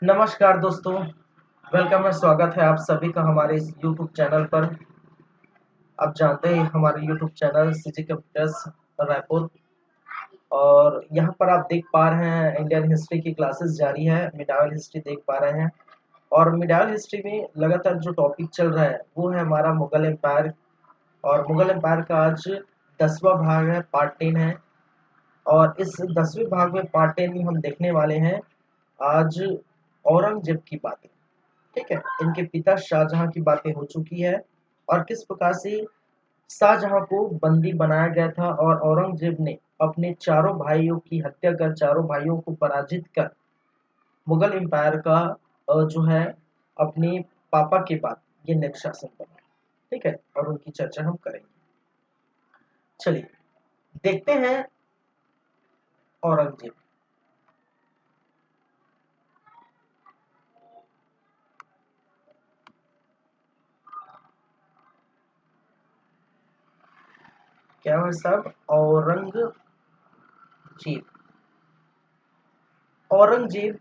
नमस्कार दोस्तों, वेलकम है, स्वागत है आप सभी का हमारे इस यूट्यूब चैनल पर। आप जानते हैं हमारे YouTube channel CG computers Raipur, और यहाँ पर आप देख पा रहे हैं इंडियन हिस्ट्री की क्लासेस जारी है। मिडावल हिस्ट्री देख पा रहे हैं, और मिडावल हिस्ट्री में लगातार जो टॉपिक चल रहा है वो है हमारा मुगल एम्पायर। और मुगल एम्पायर का आज 10वां भाग है, पार्ट 10 है। और इस 10वें भाग में पार्ट 10 में हम देखने वाले हैं आज औरंगजेब की बातें। ठीक है, इनके पिता शाहजहां की बातें हो चुकी है, और किस प्रकार से शाहजहां को बंदी बनाया गया था और औरंगजेब ने अपने चारों भाइयों की हत्या कर, चारों भाइयों को पराजित कर मुगल एम्पायर का जो है अपने पापा के बाद ये नेक्स्ट शासन बना। ठीक है, और उनकी चर्चा हम करेंगे। चलिए देखते हैं औरंगजेब। क्या है साहब? औरंगजेब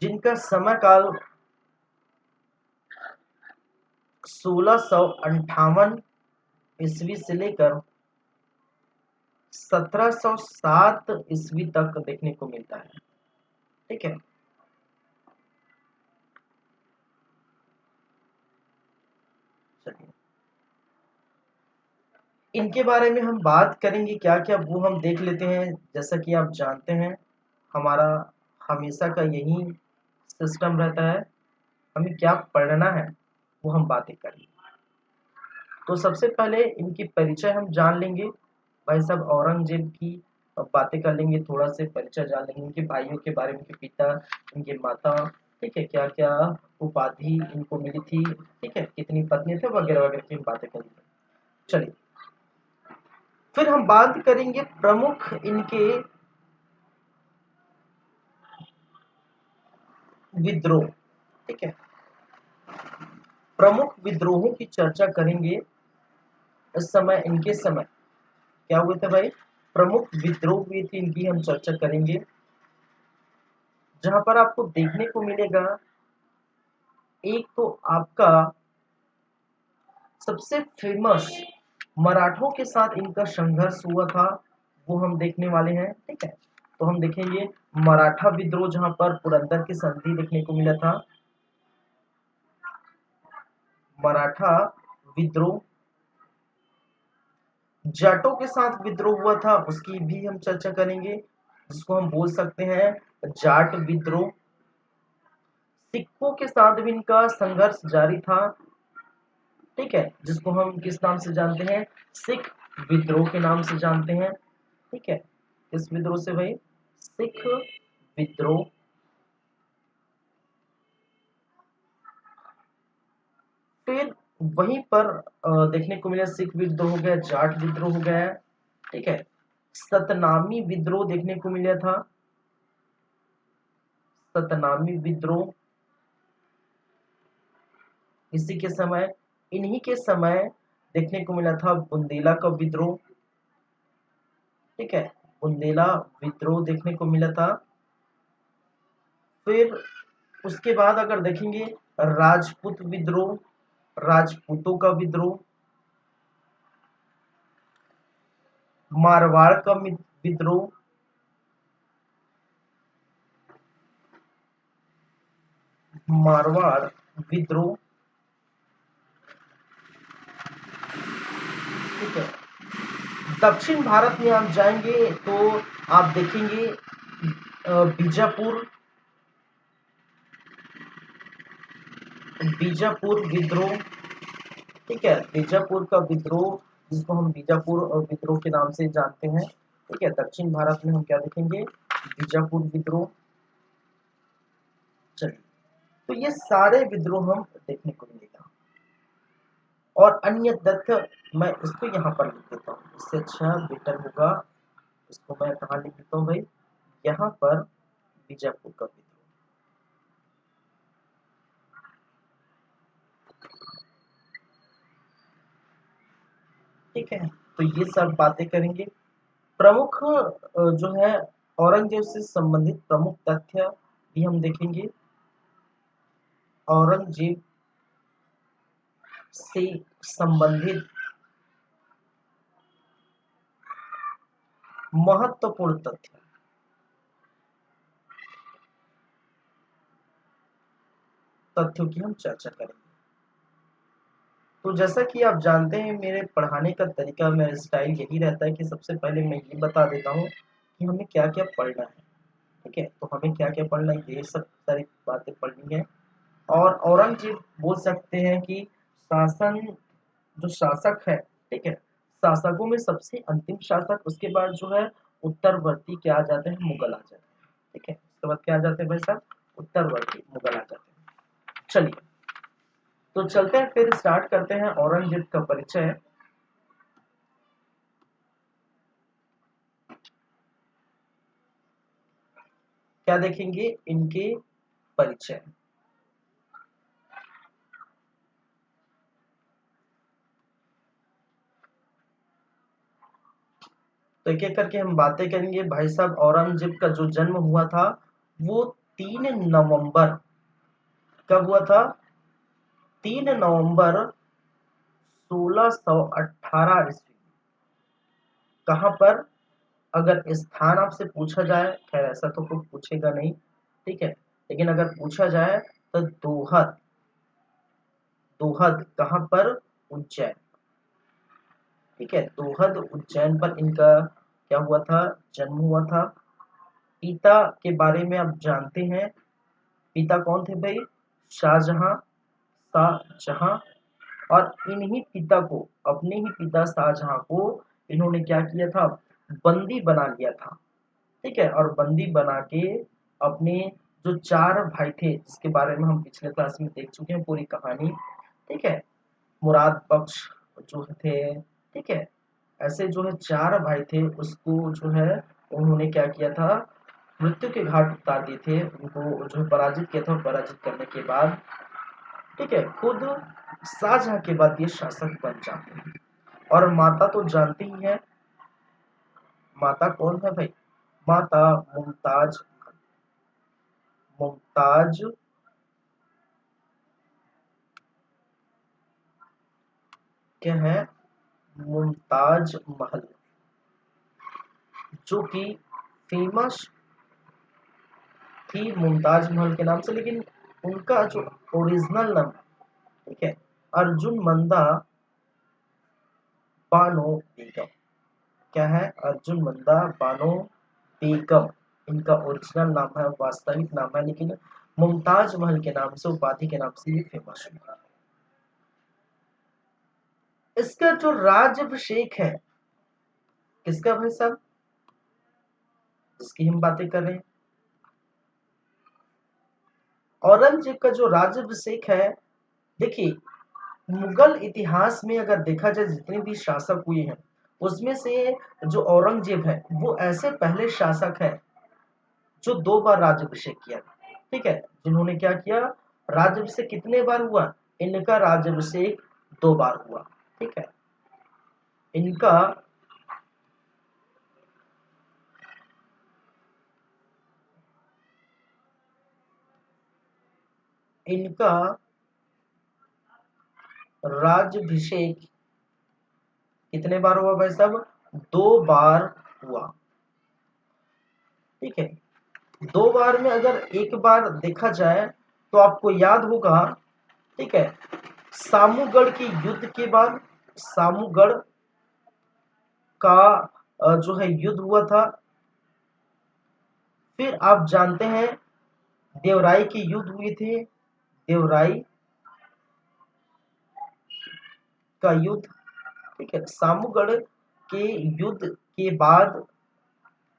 जिनका समय काल 1658 ईस्वी से लेकर 1707 ईस्वी तक देखने को मिलता है। ठीक है, चलिए इनके बारे में हम बात करेंगे, क्या क्या वो हम देख लेते हैं। जैसा कि आप जानते हैं हमारा हमेशा का यही सिस्टम रहता है, हमें क्या पढ़ना है वो हम बातें करेंगे। तो सबसे पहले इनकी परिचय हम जान लेंगे। भाई साहब औरंगजेब की बातें कर लेंगे, थोड़ा से परिचय जान लेंगे इनके भाइयों के बारे में, इनके पिता, इनके माता, ठीक है, क्या क्या उपाधि इनको मिली थी, ठीक है, कितनी पत्नी थे, वगैरह वगैरह की हम बातें करेंगे। चलिए फिर हम बात करेंगे प्रमुख इनके विद्रोह। ठीक है, प्रमुख विद्रोहों की चर्चा करेंगे। इस समय इनके समय क्या हुए थे भाई? प्रमुख विद्रोह हुए थे, इनकी हम चर्चा करेंगे। जहां पर आपको देखने को मिलेगा, एक तो आपका सबसे फेमस मराठों के साथ इनका संघर्ष हुआ था, वो हम देखने वाले हैं। ठीक है, तो हम देखेंगे मराठा विद्रोह, जहां पर पुरंदर की संधि देखने को मिला था। मराठा विद्रोह, जाटों के साथ विद्रोह हुआ था, उसकी भी हम चर्चा करेंगे, जिसको हम बोल सकते हैं जाट विद्रोह। सिखों के साथ भी इनका संघर्ष जारी था। ठीक है, जिसको हम किस नाम से जानते हैं? सिख विद्रोह के नाम से जानते हैं। ठीक है, किस विद्रोह से भाई? सिख विद्रोह। फिर वहीं पर देखने को मिला सिख विद्रोह हो गया, जाट विद्रोह हो गया। ठीक है, सतनामी विद्रोह देखने को मिला था, सतनामी विद्रोह। इसी के समय, इन्हीं के समय देखने को मिला था बुंदेला का विद्रोह। ठीक है, बुंदेला विद्रोह देखने को मिला था। फिर उसके बाद अगर देखेंगे राजपूत विद्रोह, राजपूतों का विद्रोह, मारवाड़ का विद्रोह, मारवाड़ विद्रोह। ठीक है, दक्षिण भारत में आप जाएंगे तो आप देखेंगे बीजापुर, बीजापुर विद्रोह। ठीक है, बीजापुर का विद्रोह, जिसको हम बीजापुर विद्रोह के नाम से जानते हैं। ठीक है, दक्षिण भारत में हम क्या देखेंगे? बीजापुर विद्रोह। चलिए, तो ये सारे विद्रोह हम देखने को मिलेगा। और अन्य तथ्य मैं इसको यहाँ पर लिख देता हूँ, इससे अच्छा बेटर होगा। इसको मैं कहाँ लिख देता हूँ भाई? यहाँ पर बीजापुर का विद्रोह। ठीक है। तो ये सब बातें करेंगे। प्रमुख जो है औरंगजेब से संबंधित प्रमुख तथ्य भी हम देखेंगे। औरंगजेब से संबंधित महत्वपूर्ण तथ्यों की हम चर्चा करेंगे। तो जैसा कि आप जानते हैं मेरे पढ़ाने का तरीका, मेरा स्टाइल यही रहता है कि सबसे पहले मैं ये बता देता हूँ कि हमें क्या क्या पढ़ना है। ठीक है, तो हमें क्या क्या पढ़ना है, ये सब सारी बातें पढ़नी है। और औरंगजेब बोल सकते हैं कि शासन, जो शासक है, ठीक है, शासकों में सबसे अंतिम शासक, उसके बाद जो है उत्तरवर्ती क्या आ जाते हैं, मुगल आ जाते हैं। ठीक है, उसके बाद क्या आ जाते हैं भाई साहब, उत्तरवर्ती मुगल आ जाते हैं। चलिए, तो चलते हैं फिर स्टार्ट करते हैं औरंगजेब का परिचय। क्या देखेंगे, इनके परिचय। तो एक एक करके हम बातें करेंगे। भाई साहब, औरंगजेब का जो जन्म हुआ था वो 3 नवंबर, कब हुआ था, 3 नवंबर 1618 ईस्वी। कहां पर, अगर स्थान आपसे पूछा जाए, खैर ऐसा तो कोई पूछेगा नहीं, ठीक है, लेकिन अगर पूछा जाए तो दोहद, दोहद कहां पर, उज्जैन। ठीक है, दोहद उज्जैन पर इनका क्या हुआ था, जन्म हुआ था। पिता के बारे में आप जानते हैं, पिता कौन थे भाई, शाहजहां, शाहजहां। और इन्हीं पिता को, अपने ही पिता शाहजहां को इन्होंने क्या किया था, बंदी बना लिया था। ठीक है, और बंदी बना के अपने जो 4 भाई थे, जिसके बारे में हम पिछले क्लास में देख चुके हैं पूरी कहानी, ठीक है, मुराद बख्श जो थे, ठीक है, ऐसे जो है 4 भाई थे, उसको जो है उन्होंने क्या किया था, मृत्यु के घाट उतार दिए थे, उनको जो है पराजित किया था। पराजित करने के बाद, ठीक है, खुद शाहजहां के बाद ये शासक बन जाते हैं। और माता तो जानते ही हैं, माता कौन है भाई, माता मुमताज, मुमताज क्या है, मुमताज महल, जो कि फेमस थी मुमताज महल के नाम से, लेकिन उनका जो ओरिजिनल नाम, ठीक है, अर्जुन मंदा बानो बेगम, क्या है, अर्जुन मंदा बानो बेगम इनका ओरिजिनल नाम है, वास्तविक नाम है, लेकिन मुमताज महल के नाम से, उपाधि के नाम से ये फेमस हुआ। इसका जो राज्यभिषेक है, किसका भाई साहब, जिसकी हम बातें कर रहे हैं, औरंगजेब का जो राज्यभिषेक है, देखिए, मुगल इतिहास में अगर देखा जाए जितने भी शासक हुए हैं, उसमें से जो औरंगजेब है वो ऐसे पहले शासक है जो 2 बार राज्यभिषेक किया। ठीक है, जिन्होंने क्या किया, राज्यभिषेक कितने बार हुआ, इनका राज्यभिषेक 2 बार हुआ। ठीक है, इनका इनका राज्यभिषेक कितने बार हुआ भाई साहब, 2 बार हुआ। ठीक है, 2 बार में अगर एक बार देखा जाए तो आपको याद होगा, ठीक है, सामूगढ़ के युद्ध के बाद, सामूगढ़ का जो है युद्ध हुआ था। फिर आप जानते हैं देवराई के युद्ध हुए थे, देवराई का युद्ध। ठीक है, सामूगढ़ के युद्ध के बाद,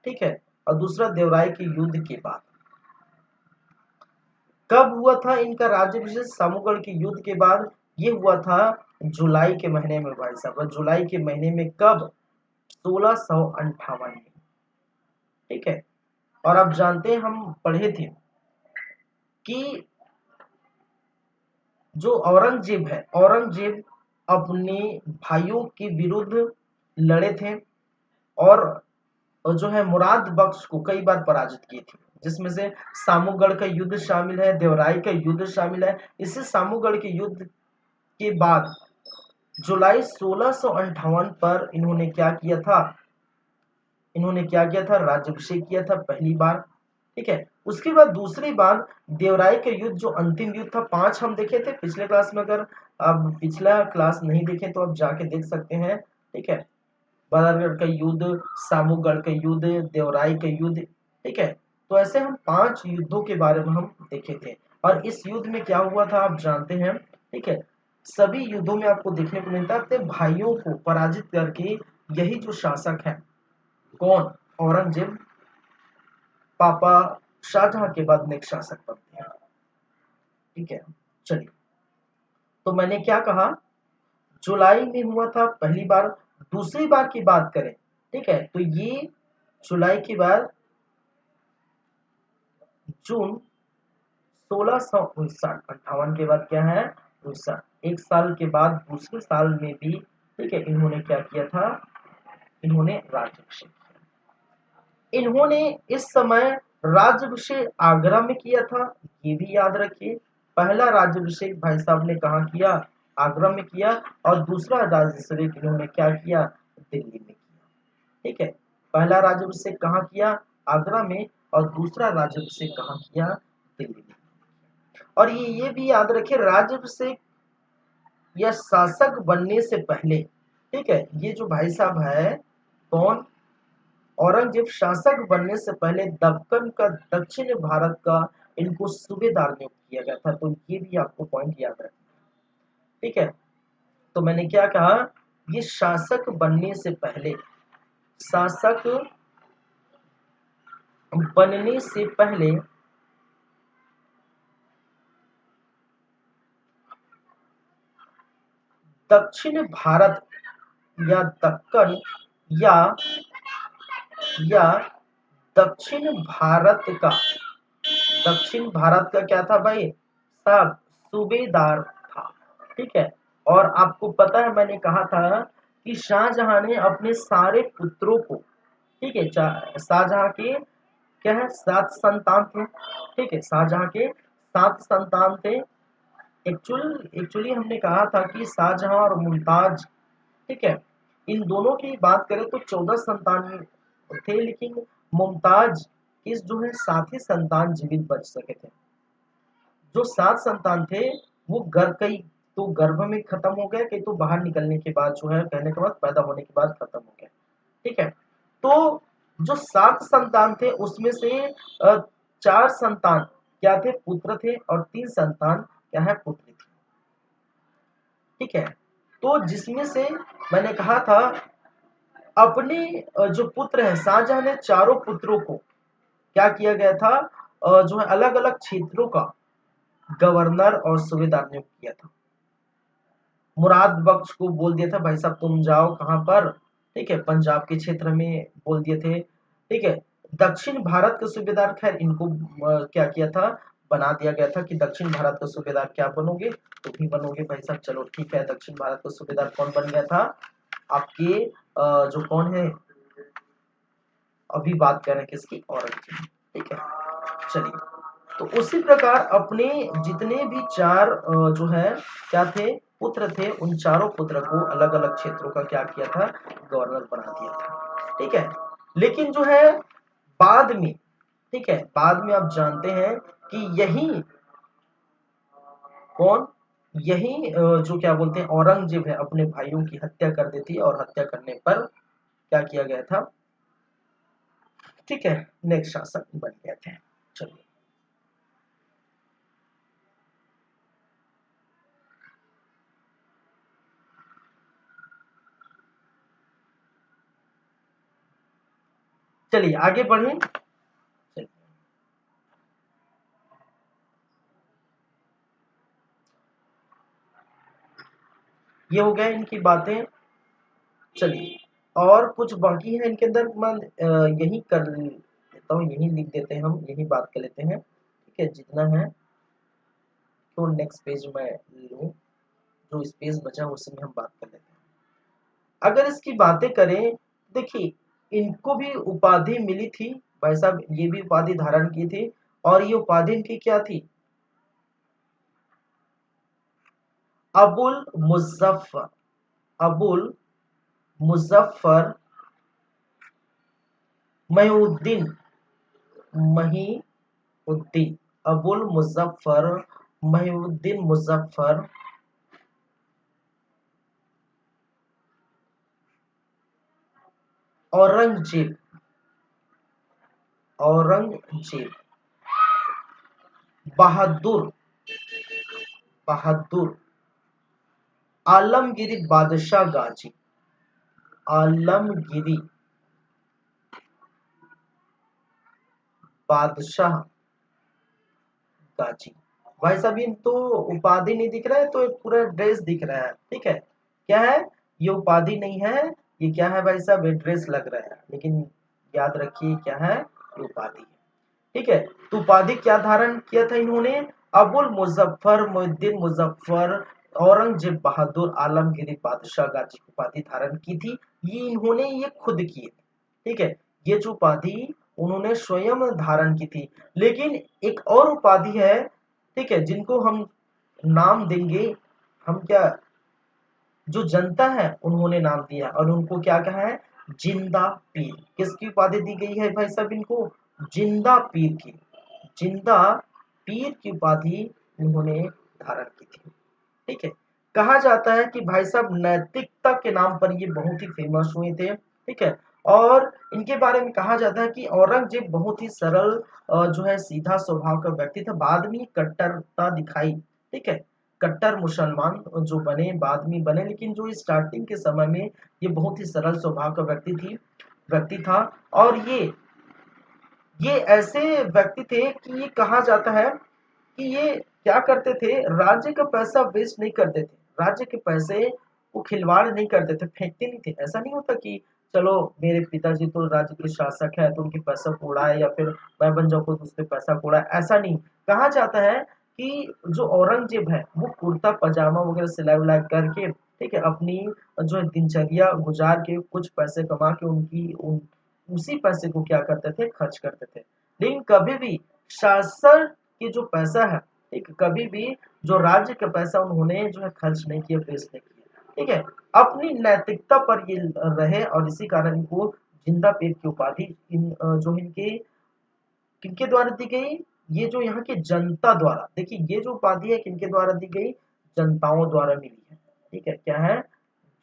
ठीक है, और दूसरा देवराई के युद्ध के बाद। कब हुआ था इनका राज्यभिषेक, सामूगढ़ के युद्ध के बाद, ये हुआ था जुलाई के महीने में भाई साहब, जुलाई के महीने में, कब, 1658 में। ठीक है, और आप जानते हैं हम पढ़े थे कि जो औरंगजेब है, औरंगजेब अपने भाइयों के विरुद्ध लड़े थे और जो है मुराद बख्श को कई बार पराजित की थी, जिसमें से सामूगढ़ का युद्ध शामिल है, देवराई का युद्ध शामिल है। इसी सामूगढ़ के युद्ध के बाद जुलाई 1658 पर इन्होंने क्या किया था, राज्याभिषेक किया था पहली बार। ठीक है, उसके बाद दूसरी बार देवराई का युद्ध जो अंतिम युद्ध था, 5 हम देखे थे पिछले क्लास में। अगर आप पिछला क्लास नहीं देखे तो आप जाके देख सकते हैं। ठीक है, बदरगढ़ का युद्ध, सामूगढ़ का युद्ध, देवराई का युद्ध। ठीक है, तो ऐसे हम 5 युद्धों के बारे में हम देखे थे। और इस युद्ध में क्या हुआ था आप जानते हैं। ठीक है, सभी युद्धों में आपको देखने को मिलता है अपने भाइयों को पराजित करके यही जो शासक है, कौन, औरंगजेब, पापा शाहजहां के बाद नेक्स्ट शासक बनते हैं। ठीक है, चलिए, तो मैंने क्या कहा, जुलाई में हुआ था पहली बार। दूसरी बार की बात करें, ठीक है, तो ये जुलाई के बाद जून 1659 के बाद क्या है, 1 साल के बाद दूसरे साल में भी, ठीक है, इन्होंने क्या किया था, इन्होंने राज्याभिषेक किया। इन्होंने इस समय राज्याभिषेक आगरा में किया था, ये भी याद रखिए। पहला राज्याभिषेक भाई साहब ने कहा किया, आगरा में किया। और दूसरा राज्याभिषेक इन्होंने क्या किया, दिल्ली में किया। ठीक है, पहला राज्याभिषेक कहाँ किया, आगरा में, और दूसरा राज्याभिषेक कहाँ किया, दिल्ली में। और ये भी याद रखें, राज्याभिषेक या शासक बनने से पहले, ठीक है, ये जो भाई साहब है, कौन, औरंगजेब, शासक बनने से पहले दक्कन का, दक्षिण भारत का इनको सूबेदार नियुक्त किया गया था। तो ये भी आपको पॉइंट याद रखना। ठीक है, तो मैंने क्या कहा, ये शासक बनने से पहले, शासक बनने से पहले दक्षिण भारत या दक्कन या या दक्षिण भारत का, दक्षिण भारत का क्या था भाई साहब, सूबेदार था। ठीक है, और आपको पता है मैंने कहा था कि शाहजहां ने अपने सारे पुत्रों को, ठीक है, शाहजहां के क्या है, 7 संतान थे। ठीक है, शाहजहां के 7 संतान थे। एक्चुअली हमने कहा था कि शाहजहां और मुमताज, ठीक है, इन दोनों की बात करें तो 14 संतान थे, लेकिन मुमताज इस जो है 7 ही संतान जीवित बच सके थे। जो 7 संतान थे वो कई तो गर्भ में खत्म हो गए, कई तो बाहर निकलने के बाद, जो है कहने के बाद, पैदा होने के बाद खत्म हो गए। ठीक है, तो जो 7 संतान थे उसमें से 4 संतान क्या थे, पुत्र थे, और 3 संतान क्या है, पुत्री थी। ठीक है, तो जिसमें से मैंने कहा था अपने जो पुत्र है, शाहजहां ने चारों पुत्रों को क्या किया गया था, जो है अलग अलग क्षेत्रों का गवर्नर और सूबेदार नियुक्त किया था। मुराद बख्श को बोल दिया था भाई साहब तुम जाओ कहां पर, ठीक है, पंजाब के क्षेत्र में बोल दिए थे। ठीक है, दक्षिण भारत के सूबेदार, खैर इनको क्या किया था, बना दिया गया था कि दक्षिण भारत का सूबेदार क्या बनोगे, तो भी बनोगे भाई साहब। चलो ठीक है, दक्षिण भारत का सूबेदार कौन बन गया था, आपके जो कौन है, अभी बात कर रहे हैं किसकी, औरंगजेब। ठीक है, चलिए, तो उसी प्रकार अपने जितने भी 4 जो है क्या थे, पुत्र थे, उन चारों पुत्र को अलग अलग क्षेत्रों का क्या किया था, गवर्नर बना दिया था। ठीक है, लेकिन जो है बाद में, ठीक है, बाद में आप जानते हैं कि यही कौन, यही जो क्या बोलते हैं, औरंगजेब है, अपने भाइयों की हत्या कर देती है, और हत्या करने पर क्या किया गया था, ठीक है, नेक्स्ट शासक बन गए थे। चलिए, चलिए आगे बढ़े। ये हो गया इनकी बातें। चलिए, और कुछ बाकी है इनके अंदर, मैं यही कर लेता हूँ, यही लिख देते हैं, हम यही बात कर लेते हैं। ठीक है, जितना है तो नेक्स्ट पेज में लूँ। जो स्पेस बचा है उसमें हम बात कर लेते हैं। अगर इसकी बातें करें, देखिए इनको भी उपाधि मिली थी भाई साहब, ये भी उपाधि धारण की थी, और ये उपाधि इनकी क्या थी? अबुल मुजफ्फर, अबुल मुजफ्फर महीउद्दीन, महीउद्दीन, अबुल मुजफ्फर महीउद्दीन मुजफ्फर औरंगजेब, औरंगजेब बहादुर, बहादुर आलमगिरी बादशाह गाजी, आलमगिरी बादशाह गाजी। भाई साहब ये तो उपाधि नहीं दिख रहा है, तो एक पूरा ड्रेस दिख रहा है, ठीक है। क्या है ये? उपाधि नहीं है, ये क्या है भाई साहब? ये ड्रेस लग रहा है, लेकिन याद रखिए क्या है, ये उपाधि है, ठीक है। तो उपाधि क्या धारण किया था इन्होंने? अबुल मुजफ्फर मुहिउद्दीन मुजफ्फर औरंगजेब बहादुर आलमगिरी बादशाह गाजी की उपाधि धारण की थी। ये इन्होंने ये खुद की, ठीक है। ये जो उपाधि उन्होंने स्वयं धारण की थी। लेकिन एक और उपाधि है, ठीक है, जिनको हम नाम देंगे, हम क्या, जो जनता है उन्होंने नाम दिया और उनको क्या कहा है? जिंदा पीर। किसकी उपाधि दी गई है भाई साहब इनको? जिंदा पीर की, जिंदा पीर की उपाधि उन्होंने धारण की थी, ठीक है। कहा जाता है कि भाई साहब नैतिकता के नाम पर ये बहुत ही फेमस हुए थे, ठीक है। और इनके बारे में कहा जाता है कि औरंगजेब बहुत ही सरल जो है सीधा स्वभाव का व्यक्ति था, बाद में कट्टरता दिखाई, ठीक है। कट्टर मुसलमान जो बने बाद में बने, लेकिन जो स्टार्टिंग के समय में ये बहुत ही सरल स्वभाव का व्यक्ति था। और ये ऐसे व्यक्ति थे कि ये कहा जाता है कि ये क्या करते थे, राज्य का पैसा वेस्ट नहीं करते थे, राज्य के पैसे वो खिलवाड़ नहीं करते थे, फेंकते नहीं थे। ऐसा नहीं होता कि चलो मेरे पिताजी तो राज्य के शासक है तो उनके पैसा को उड़ाए, या फिर मैं बन जाऊँ तो उसके पैसा को उड़ाए, ऐसा नहीं। कहा जाता है कि जो औरंगजेब है वो कुर्ता पजामा वगैरह सिलाई उलाई करके, ठीक है, अपनी जो है दिनचर्या गुजार के कुछ पैसे कमा के उसी पैसे को क्या करते थे, खर्च करते थे। लेकिन कभी भी शासन की जो पैसा है, ठीक, कभी भी जो राज्य का पैसा उन्होंने जो है खर्च नहीं किया, वेस्ट नहीं किया, ठीक है। अपनी नैतिकता पर ये रहे और इसी कारण इनको जिंदा पीर की उपाधि जो इनके किनके द्वारा दी गई? ये जो यहाँ की जनता द्वारा, देखिए ये जो उपाधि है किनके द्वारा दी गई? जनताओं द्वारा मिली है, ठीक है। क्या है?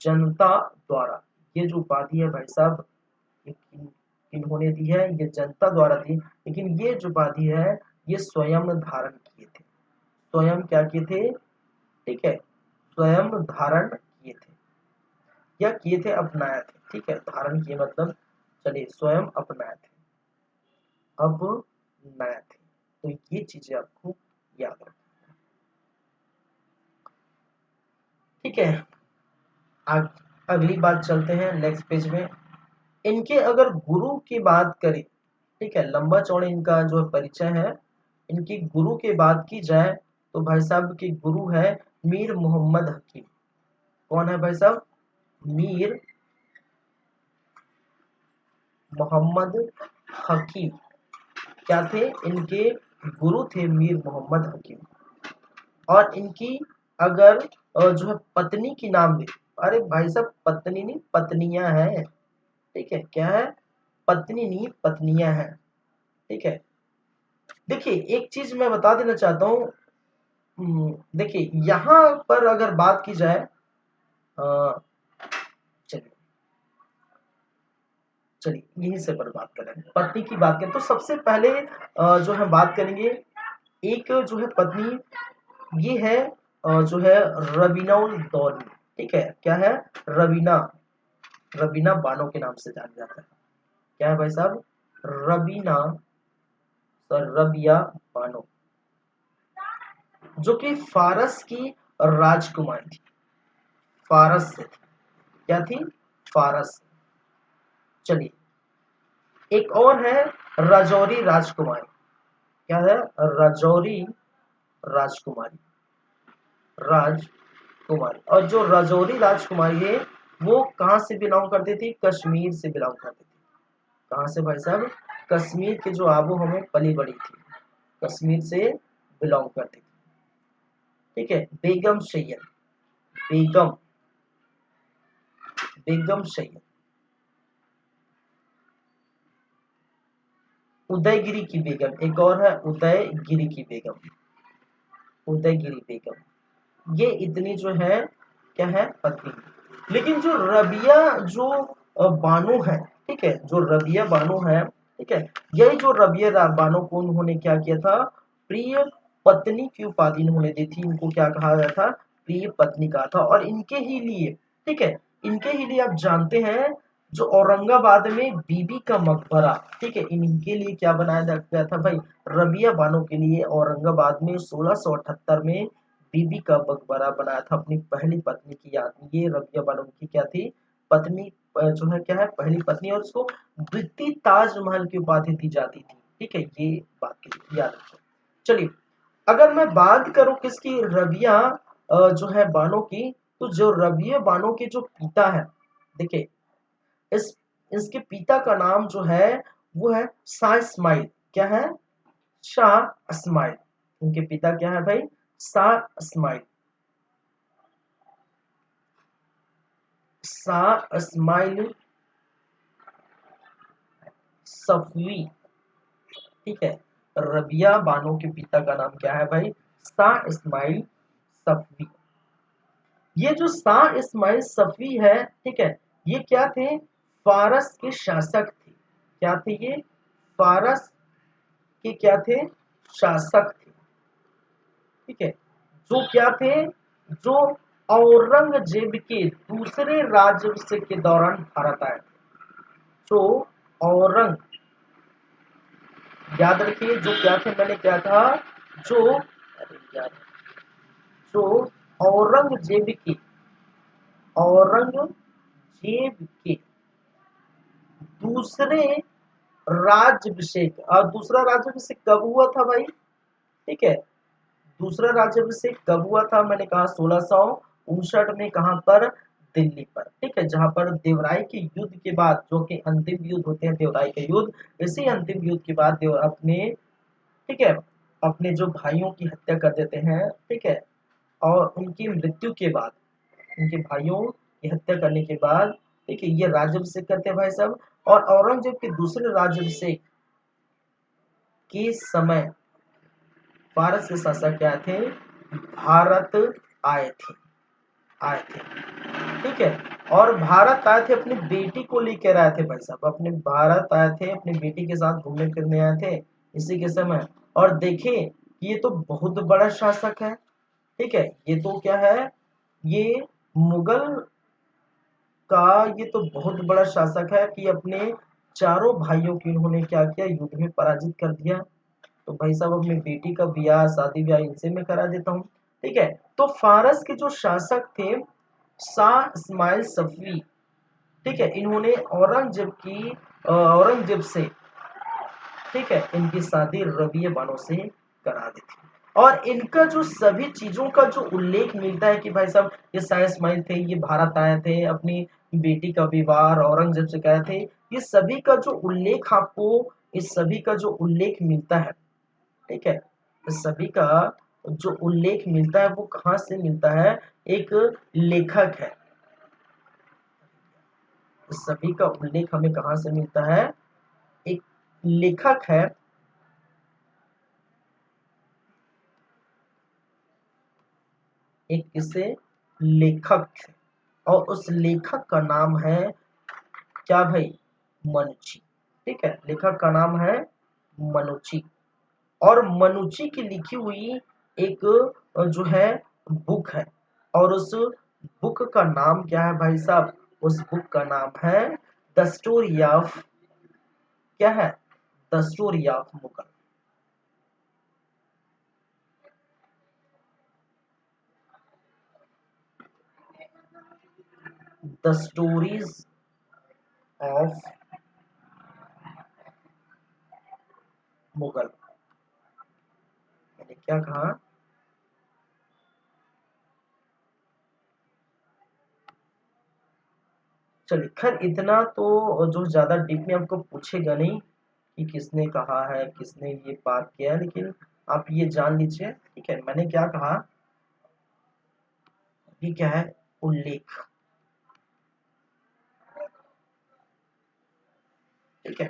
जनता द्वारा। ये जो उपाधि है भाई साहब, ये किन्होंने दी है? ये जनता द्वारा दी। लेकिन ये जो उपाधि है ये स्वयं धारण किए थे, स्वयं क्या किए थे, ठीक है, स्वयं धारण किए थे, या किए थे, अपनाया थे, ठीक है। धारण किए मतलब चलिए स्वयं अपनाया थे, अपनाया थे। तो ये चीजें आपको याद रखनी, ठीक है। अगली बात चलते हैं नेक्स्ट पेज में। इनके अगर गुरु की बात करें, ठीक है, लंबा चौड़ा इनका जो परिचय है, इनकी गुरु की बात की जाए तो भाई साहब के गुरु है मीर मोहम्मद हकीम। कौन है भाई साहब? मीर मोहम्मद हकीम। क्या थे इनके? गुरु थे मीर मोहम्मद हकीम। और इनकी अगर जो है पत्नी की नाम ले, अरे भाई साहब पत्नी नहीं पत्नियां हैं, ठीक है। क्या है? पत्नी नहीं पत्नियां हैं, ठीक है। देखिए एक चीज मैं बता देना चाहता हूँ, देखिए यहाँ पर अगर बात की जाए, अ, चलिए चलिए यहीं से पर बात करें, पत्नी की बात करें तो सबसे पहले जो है बात करेंगे, एक जो है पत्नी, ये है जो है रवीना उल दौली, ठीक है। क्या है? रवीना, रवीना बानो के नाम से जाना जाता है। क्या है भाई साहब? रवीना, सर रबिया बानो, जो कि फारस की राजकुमारी थी, फारस से थी। क्या थी? फारस। चलिए एक और है राजौरी राजकुमारी। क्या है? राजौरी राजकुमारी, राजकुमारी, कुमारी। और जो राजौरी राजकुमारी है वो कहाँ से बिलोंग करती थी? कश्मीर से बिलोंग करती थी। कहाँ से भाई साहब? कश्मीर के जो आबो हमें पली बड़ी थी, कश्मीर से बिलोंग करती थी। ठीक है। बेगम सैयद, बेगम, बेगम सैयद। उदयगिरी की बेगम, एक और है उदयगिरी की बेगम, उदयगिरी बेगम। ये इतनी जो है क्या है? पत्नी। लेकिन जो रबिया जो बानो है, ठीक है, जो रबिया बानो है, ठीक है, यही जो रबिया बानो को उन्होंने क्या किया था? प्रिय पत्नी की उपाधि इन्होंने दी थी। इनको क्या कहा गया था? प्रिय पत्नी कहा था। और इनके ही लिए, ठीक है, इनके ही लिए आप जानते हैं जो औरंगाबाद में बीबी का मकबरा, ठीक है, इनके लिए क्या बनाया गया था भाई? रबिया बानो के लिए औरंगाबाद में 1678 में बीबी का मकबरा बनाया था अपनी पहली पत्नी की याद में। ये रबिया बानो की क्या थी? पत्नी, जो है क्या है? पहली पत्नी। और उसको द्वितीय ताजमहल की उपाधि दी जाती थी। ठीक है, ये बात की याद रखो। चलिए, अगर मैं बात करूं किसकी? रबिया जो है बानो की, तो जो रबिया बानो के जो पिता है, देखिए, इस इसके पिता का नाम जो है वो है शाह इस्माइल। क्या है? शाह इस्माइल। इनके पिता क्या है भाई? शाह इस्माइल, शाह इस्माइल सफवी। ठीक है, रबिया बानो के पिता का नाम क्या है भाई? शाह इस्माइल सफवी। ये जो शाह इस्माइल सफवी है, ठीक है, ये क्या थे? फारस के शासक थे। क्या थे ये? फारस के क्या थे? शासक थे। ठीक है, जो क्या थे? जो औरंगजेब के दूसरे राज्याभिषेक के दौरान भारत आए थे। जो औरंग, याद रखिए, जो क्या थे? मैंने क्या कहा? जो, अरे यार, जो औरंगजेब के, औरंगजेब के दूसरे राज्याभिषेक, और दूसरा राज्याभिषेक कब हुआ था भाई? ठीक है, दूसरा राज्याभिषेक कब हुआ था? मैंने कहा 1659 में। कहां पर? दिल्ली पर। ठीक है, जहां पर देवराय के युद्ध के बाद, जो कि अंतिम युद्ध होते हैं देवराय के युद्ध, इसी अंतिम युद्ध के बाद देव अपने, ठीक है, अपने जो भाइयों की हत्या कर देते हैं। ठीक है, और उनकी मृत्यु के बाद, उनके भाइयों की हत्या करने के बाद, ठीक है, ये राज्याभिषेक करते हैं भाई साहब। और औरंगजेब के दूसरे राज्याभिषेक के समय फारस के शासक क्या थे? भारत आए थे, आए थे। ठीक है, और भारत आए थे, अपनी बेटी को लेकर आए थे भाई साहब, अपने भारत आए थे, अपनी बेटी के साथ घूमने फिरने आए थे इसी के समय। और देखें कि ये तो बहुत बड़ा शासक है। ठीक है, ये तो क्या है? ये मुगल का ये तो बहुत बड़ा शासक है कि अपने चारों भाइयों की इन्होंने क्या किया? युद्ध में पराजित कर दिया। तो भाई साहब, अपनी बेटी का ब्याह, शादी ब्याह इनसे मैं करा देता हूँ। ठीक है, तो फारस के जो शासक थे शाह इस्माइल सफवी, ठीक है, इन्होंने औरंगजेब से, ठीक है, इनकी शादी रबिया बानो से करा दी थी। और इनका जो सभी चीजों का जो उल्लेख मिलता है कि भाई साहब ये शाह इस्माइल थे, ये भारत आए थे, अपनी बेटी का विवाह औरंगजेब से कराए थे, ये सभी का जो उल्लेख आपको, इस सभी का जो उल्लेख मिलता है, ठीक है, इस सभी का जो उल्लेख मिलता है वो कहाँ से मिलता है? एक लेखक है। इस सभी का उल्लेख हमें कहाँ से मिलता है? एक लेखक है, एक किसे? लेखक है। और उस लेखक का नाम है क्या भाई? मनुची। ठीक है, लेखक का नाम है मनुची। और मनुची की लिखी हुई एक जो है बुक है। और उस बुक का नाम क्या है भाई साहब? उस बुक का नाम है द स्टोरी ऑफ, क्या है? The story of Mughal. The stories of Mughal. मैंने क्या कहा? चलिए खैर इतना तो जो ज्यादा डीप में आपको पूछेगा नहीं कि किसने कहा है, किसने ये बात किया है, लेकिन आप ये जान लीजिए, ठीक है, मैंने क्या कहा, ये क्या है, उल्लेख, ठीक है।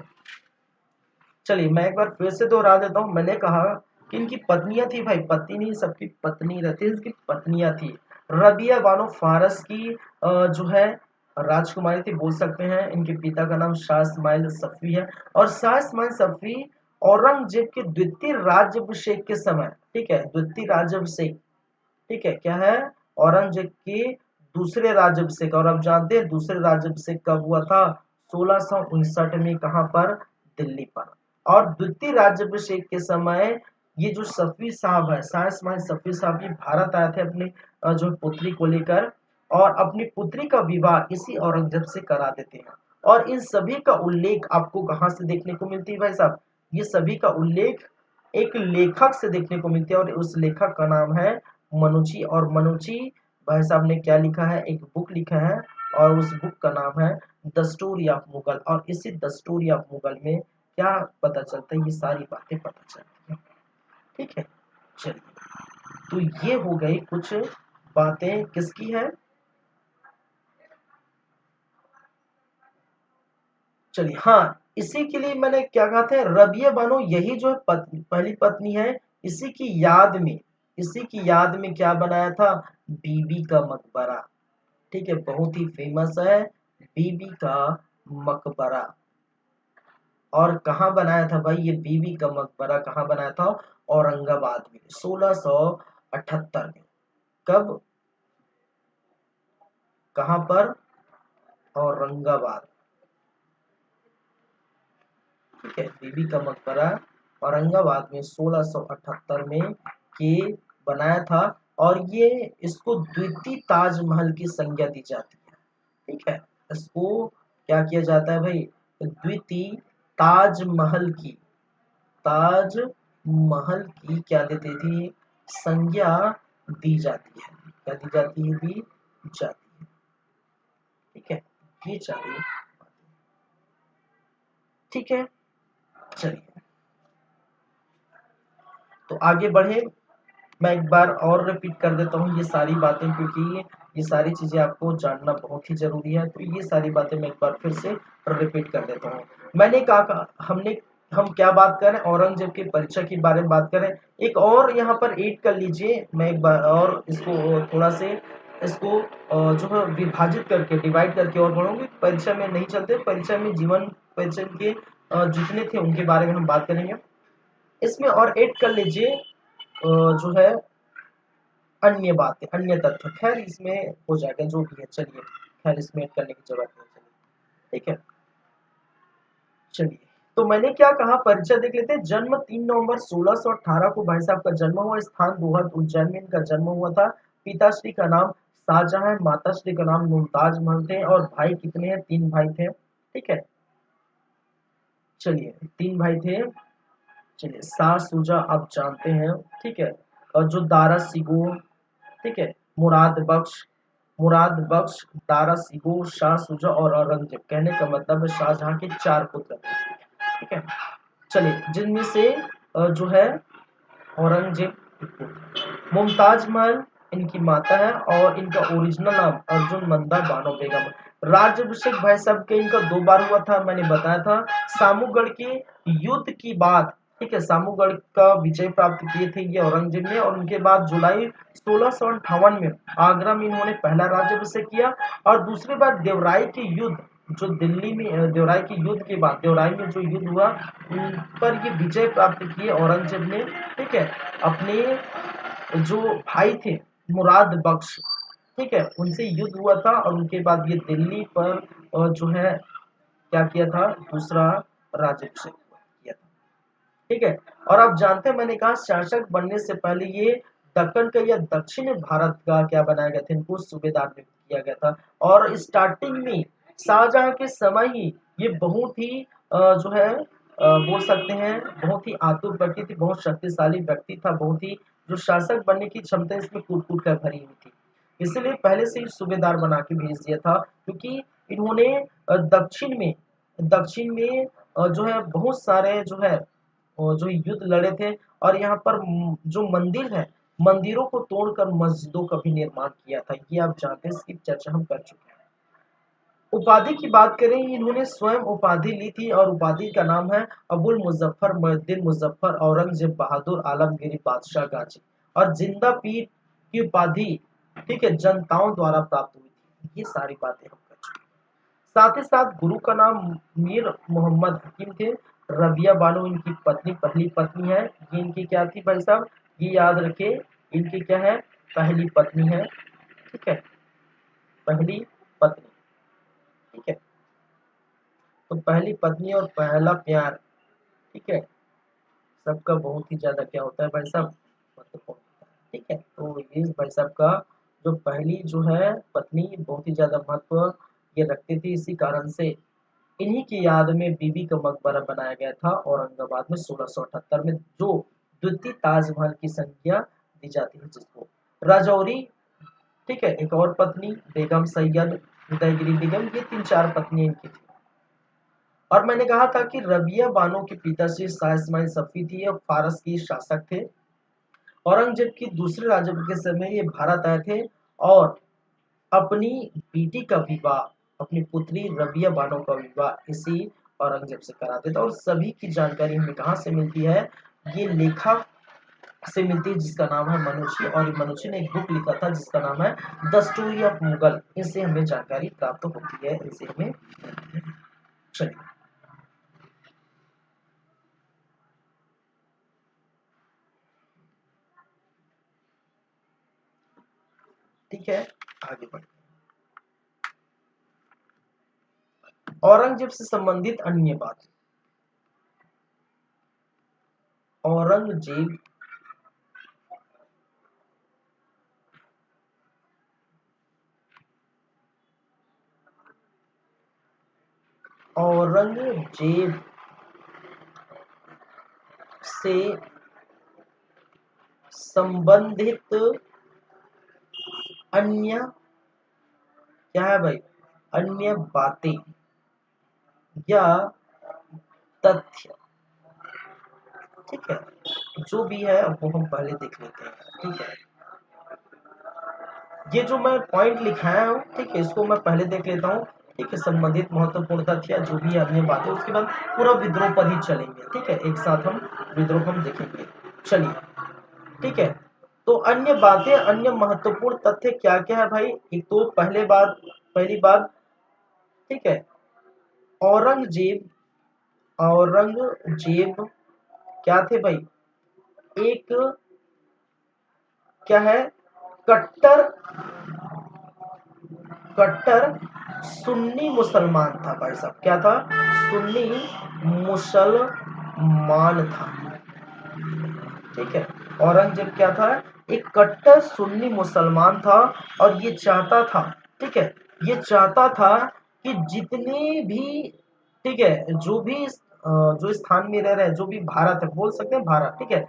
चलिए मैं एक बार फिर से दोहरा देता हूँ, मैंने कहा कि इनकी पत्नियां थी, भाई पति नहीं, सबकी पत्नी रहती है, इनकी पत्नियां थी। रबिया बानो फारस की जो है राजकुमारी थी, बोल सकते हैं। इनके पिता का नाम शाह इस्माइल सफी है, और शाह इस्माइल सफी औरंगजेब के द्वितीय राज्याभिषेक के समय, ठीक है, द्वितीय राज्याभिषेक, ठीक है, क्या है, औरंगजेब के दूसरे राज्याभिषेक, और आप जानते हैं दूसरे राज्याभिषेक कब हुआ था, 1659 में, कहां पर, दिल्ली पर। और द्वितीय राज्याभिषेक के समय ये जो सफी साहब है, शाह इस्माइल सफी साहब, ये भारत आए थे अपनी जो पुत्री को लेकर, और अपनी पुत्री का विवाह इसी औरंगजेब से करा देते हैं। और इन सभी का उल्लेख आपको कहां से देखने को मिलती है भाई साहब, ये सभी का उल्लेख एक लेखक से देखने को मिलती है, और उस लेखक का नाम है मनुची। और मनुची भाई साहब ने क्या लिखा है, एक बुक लिखा है, और उस बुक का नाम है द स्टोरी ऑफ मुगल। और इसी द स्टोरी ऑफ मुगल में क्या पता चलता है, ये सारी बातें पता चलती है, ठीक है। चलिए, तो ये हो गई कुछ बातें किसकी है। चलिए हाँ, इसी के लिए मैंने क्या कहा था, रबिया बानो यही जो पहली पत्नी है, इसी की याद में, इसी की याद में क्या बनाया था, बीबी का मकबरा, ठीक है, बहुत ही फेमस है बीबी का मकबरा। और कहाँ बनाया था भाई, ये बीबी का मकबरा कहाँ बनाया था, औरंगाबाद में 1678 में। कब, कहाँ पर, औरंगाबाद, ठीक है, बीबी का मकबरा औरंगाबाद में 1678 में के बनाया था। और ये इसको द्वितीय ताजमहल की संज्ञा दी जाती है, ठीक है, इसको क्या किया जाता है भाई, द्वितीय ताजमहल की, ताजमहल की क्या देती थी, संज्ञा दी जाती है, क्या दी जाती है, दी जाती है, ठीक है, ये चाहिए, ठीक है। चलिए तो आगे बढ़े, मैं एक बार और रिपीट कर देता हूँ ये सारी बातें, क्योंकि ये सारी चीजें आपको जानना बहुत ही जरूरी है, तो ये सारी बातें मैं एक बार फिर से रिपीट कर देता हूँ। मैंने कहा, हमने, हम क्या बात कर रहे हैं, औरंगजेब के परिचय के बारे में बात कर रहे हैं। एक और यहाँ पर ऐड कर लीजिए, मैं एक बार और इसको थोड़ा से इसको जो है विभाजित करके, डिवाइड करके और बढ़ूंगी, परिचय में नहीं चलते, परिचय में जीवन परिचय के जितने थे उनके बारे में हम बात करेंगे। इसमें और ऐड कर लीजिए जो है अन्य बातें, अन्य तथ्य, खैर इसमें हो जाएगा जो भी है, चलिए खैर इसमें ऐड करने की जरूरत नहीं, चलिए ठीक है। चलिए तो मैंने क्या कहा, परिचय देख लेते हैं। जन्म 3 नवंबर 1618 को भाई साहब का जन्म हुआ, स्थान गोहद उज्जैन में इनका जन्म हुआ था। पिताश्री का नाम शाहजहां है, माताश्री का नाम मुमताज महल थे, और भाई कितने हैं, 3 भाई थे, ठीक है। चलिए 3 भाई थे, चलिए शाह सुजा आप जानते हैं, ठीक है, और जो दारा सिगो, ठीक है, मुराद बख्श, मुराद बख्श, दारा सिगो, शाह सुजा और औरंगजेब, कहने का मतलब है शाहजहां के 4 पुत्र थे, ठीक है। चलिए जिनमें से जो है औरंगजेब, मुमताज महल इनकी माता है, और इनका ओरिजिनल नाम अर्जुन मंदा बानो बेगम है। राज्याभिषेक भाई साहब के इनका 2 बार हुआ था, मैंने बताया था। सामूगढ़ के युद्ध की बात, ठीक है, सामूगढ़ का विजय प्राप्त किए थे ये औरंगजेब ने, और उनके बाद जुलाई 1658 में आगरा में इन्होंने पहला राज्याभिषेक किया। और दूसरी बार देवराई के युद्ध, जो दिल्ली में देवराई के युद्ध के बाद, देवराई में जो युद्ध हुआ उन पर ये विजय प्राप्त किए औरंगजेब ने, ठीक है, अपने जो भाई थे मुराद बख्श, ठीक है, उनसे युद्ध हुआ था, और उनके बाद ये दिल्ली पर जो है क्या किया था, दूसरा राज्याभिषेक किया था, ठीक है। और आप जानते हैं मैंने कहा शासक बनने से पहले ये दक्कन का या दक्षिण भारत का क्या बनाया गया था, इनको सूबेदार नियुक्त किया गया था। और स्टार्टिंग में शाहजहां के समय ही ये बहुत ही जो है बोल सकते हैं बहुत ही आतुर व्यक्ति थी, बहुत शक्तिशाली व्यक्ति था, बहुत ही जो शासक बनने की क्षमता इसमें कूट कूट कर भरी हुई थी, इसलिए पहले से ही सूबेदार बना के भेज दिया था, क्योंकि इन्होंने दक्षिण में जो है बहुत सारे जो है जो युद्ध लड़े थे, और यहाँ पर जो मंदिर है, मंदिरों को तोड़कर मस्जिदों का भी निर्माण किया था। ये आप जानते हैं, इसकी चर्चा हम कर चुके हैं। उपाधि की बात करें, इन्होंने स्वयं उपाधि ली थी, और उपाधि का नाम है अबुल मुजफ्फर मुहिउद्दीन मुजफ्फर औरंगजेब बहादुर आलमगीरी बादशाह गाजी। और जिंदा पीर की उपाधि, ठीक है, जनताओं द्वारा प्राप्त हुई थी। ये सारी बातें हम कर चुके हैं। साथ ही साथ गुरु का नाम मीर मोहम्मद हकीम थे। रबिया बानो इनकी पत्नी, पहली पत्नी है। ये इनकी क्या थी भाई साहब, ये याद रखिए, इनकी क्या है, पहली पत्नी है। ठीक है, पहली पत्नी। ठीक है, तो पहली पत्नी और पहला प्यार, ठीक है, सबका बहुत ही ज्यादा क्या होता है भाई साहब, महत्वपूर्ण होता है। ठीक है, तो ये भाई साहब का जो पहली जो है पत्नी बहुत ही ज्यादा महत्व ये रखती थी। इसी कारण से इन्हीं की याद में बीबी का मकबरा बनाया गया था औरंगाबाद में 1678 में, जो द्वितीय ताजमहल की संज्ञा दी जाती है जिसको। राजौरी, ठीक है, एक और पत्नी बेगम सैयद उदयगिरी बेगम, ये 3-4 पत्नी इनकी थी। और मैंने कहा था कि रबिया बानो के पिताश्री शाह इस्माइल सफी थी और फारस की शासक थे। औरंगजेब की दूसरे राज्य के समय ये भारत आए थे, और अपनी बेटी का विवाह, अपनी पुत्री रबिया बानो का विवाह इसी औरंगजेब से कराते थे। और सभी की जानकारी हमें कहाँ से मिलती है, ये लेखक से मिलती है जिसका नाम है मनुष्य, और मनुष्य ने एक बुक लिखा था जिसका नाम है द स्टोरी ऑफ मुगल। इससे हमें जानकारी प्राप्त होती है, इनसे हमें। चलिए, ठीक है, आगे बढ़ते हैं। औरंगजेब से संबंधित अन्य बात। औरंगजेब औरंगजेब से संबंधित अन्य क्या है भाई, अन्य बातें या तथ्य। ठीक है, जो भी है वो हम पहले देख लेते हैं। ठीक है, ये जो मैं पॉइंट लिखाया हूँ, ठीक है, इसको मैं पहले देख लेता हूँ। ठीक है, संबंधित महत्वपूर्ण तथ्य जो भी अन्य बातें, उसके बाद पूरा विद्रोह पर ही चलेंगे। ठीक है, एक साथ हम विद्रोह हम देखेंगे। चलिए, ठीक है, तो अन्य बातें, अन्य महत्वपूर्ण तथ्य क्या क्या है भाई। एक तो पहली बात, ठीक है, औरंगजेब औरंगजेब क्या थे भाई, एक क्या है, कट्टर कट्टर सुन्नी मुसलमान था भाई साहब। क्या था, सुन्नी मुसलमान था। ठीक है, औरंगजेब क्या था, एक कट्टर सुन्नी मुसलमान था। और ये चाहता था, ठीक है, ये चाहता था कि जितने भी, ठीक है, जो भी जो स्थान में रह रहे हैं, जो भी भारत है, बोल सकते हैं भारत। ठीक है,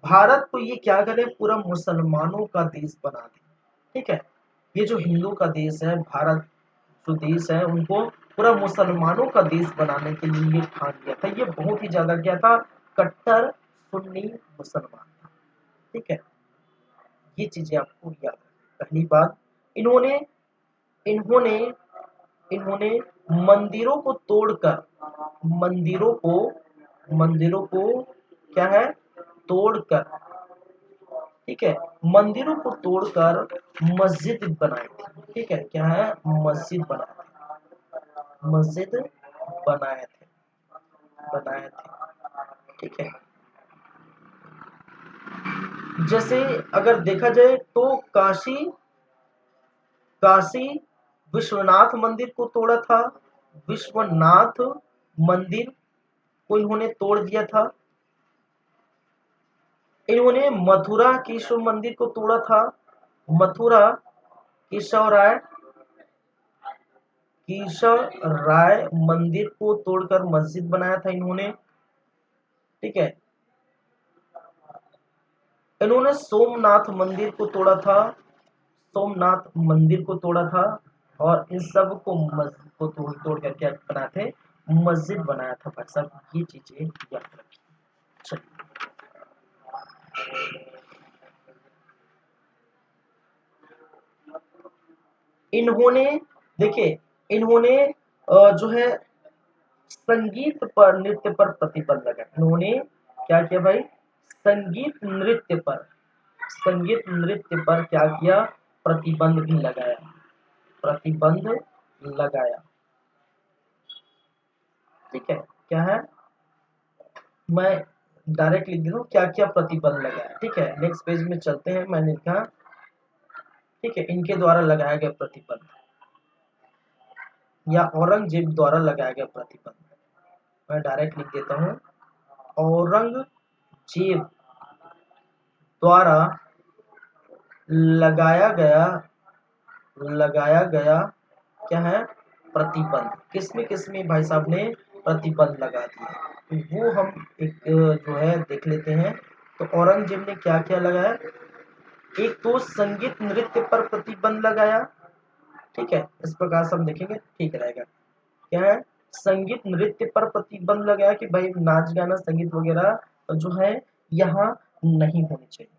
भारत को ये क्या करे, पूरा मुसलमानों का देश बना दे। ठीक है, ये जो हिंदू का देश है, भारत जो देश है, उनको पूरा मुसलमानों का देश बनाने के लिए ये ठान लिया था। ये बहुत ही ज्यादा क्या था, कट्टर सुन्नी मुसलमान था। ठीक है, ये चीजें आपको याद रखनी। पहली बात, इन्होंने इन्होंने इन्होंने मंदिरों को तोड़कर, मंदिरों को क्या है, तोड़कर, ठीक है, मंदिरों को तोड़कर मस्जिद बनाई थी। ठीक है, क्या है, मस्जिद बनाए थे बनाए थे। ठीक है, जैसे अगर देखा जाए तो काशी विश्वनाथ मंदिर को तोड़ा था। विश्वनाथ मंदिर को इन्होंने तोड़ दिया था। इन्होंने मथुरा केशव मंदिर को तोड़ा था। मथुरा केशव राय केशव राय मंदिर को तोड़कर मस्जिद बनाया था इन्होंने। ठीक है, इन्होंने सोमनाथ मंदिर को तोड़ा था। सोमनाथ मंदिर को तोड़ा था। और इन सब को मस्जिद को तोड़ तोड़ करके बनाए थे, मस्जिद बनाया था भाई साहब। ये चीजें याद रखिए। चलिए, इन्होंने, देखिए, इन्होंने जो है संगीत पर नृत्य पर प्रतिबंध लगाया। इन्होंने क्या किया भाई, संगीत नृत्य पर, संगीत नृत्य पर क्या किया, प्रतिबंध भी लगाया, प्रतिबंध लगाया। ठीक है, क्या है, मैं डायरेक्ट लिख देता हूँ क्या क्या प्रतिबंध लगाया। ठीक है, नेक्स्ट पेज में चलते हैं। मैंने लिखा, ठीक है, इनके द्वारा लगाया गया प्रतिबंध या औरंगजेब द्वारा लगाया गया प्रतिबंध। मैं डायरेक्ट लिख देता हूँ, औरंगजेब द्वारा लगाया गया, लगाया गया क्या है, प्रतिबंध। किसमें भाई साहब ने प्रतिबंध लगा दिया, तो वो हम एक जो है देख लेते हैं। तो औरंगजेब ने क्या क्या लगाया, एक तो संगीत नृत्य पर प्रतिबंध लगाया। ठीक है, इस प्रकार से हम देखेंगे ठीक रहेगा। क्या है, संगीत नृत्य पर प्रतिबंध लगाया कि भाई नाच गाना संगीत वगैरह जो है यहाँ नहीं होनी चाहिए।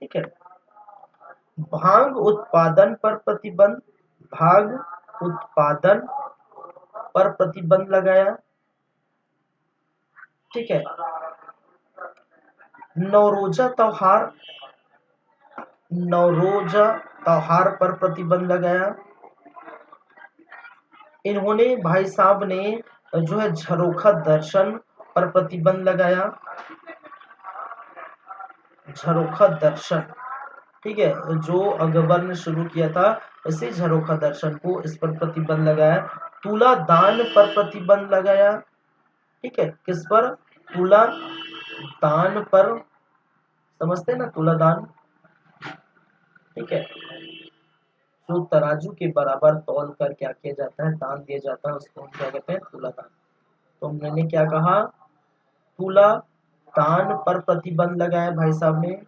ठीक है, भांग उत्पादन पर प्रतिबंध, भांग उत्पादन पर प्रतिबंध लगाया। ठीक है, नौरोजा त्योहार, नौरोजा त्योहार पर प्रतिबंध लगाया। इन्होंने भाई साहब ने जो है झरोखा दर्शन पर प्रतिबंध लगाया, झरोखा दर्शन। ठीक है, जो अकबर ने शुरू किया था इसी झरोखा दर्शन को, इस पर प्रतिबंध लगाया। तुला दान पर प्रतिबंध लगाया। ठीक है, किस पर, तुला दान पर, समझते हैं ना तुला दान। ठीक है, जो तराजू के बराबर तौल कर क्या किया जाता है, दान दिया जाता है, उसको हम क्या कहते हैं, तुला दान। तो मैंने क्या कहा, तुला दान पर प्रतिबंध लगाया भाई साहब ने।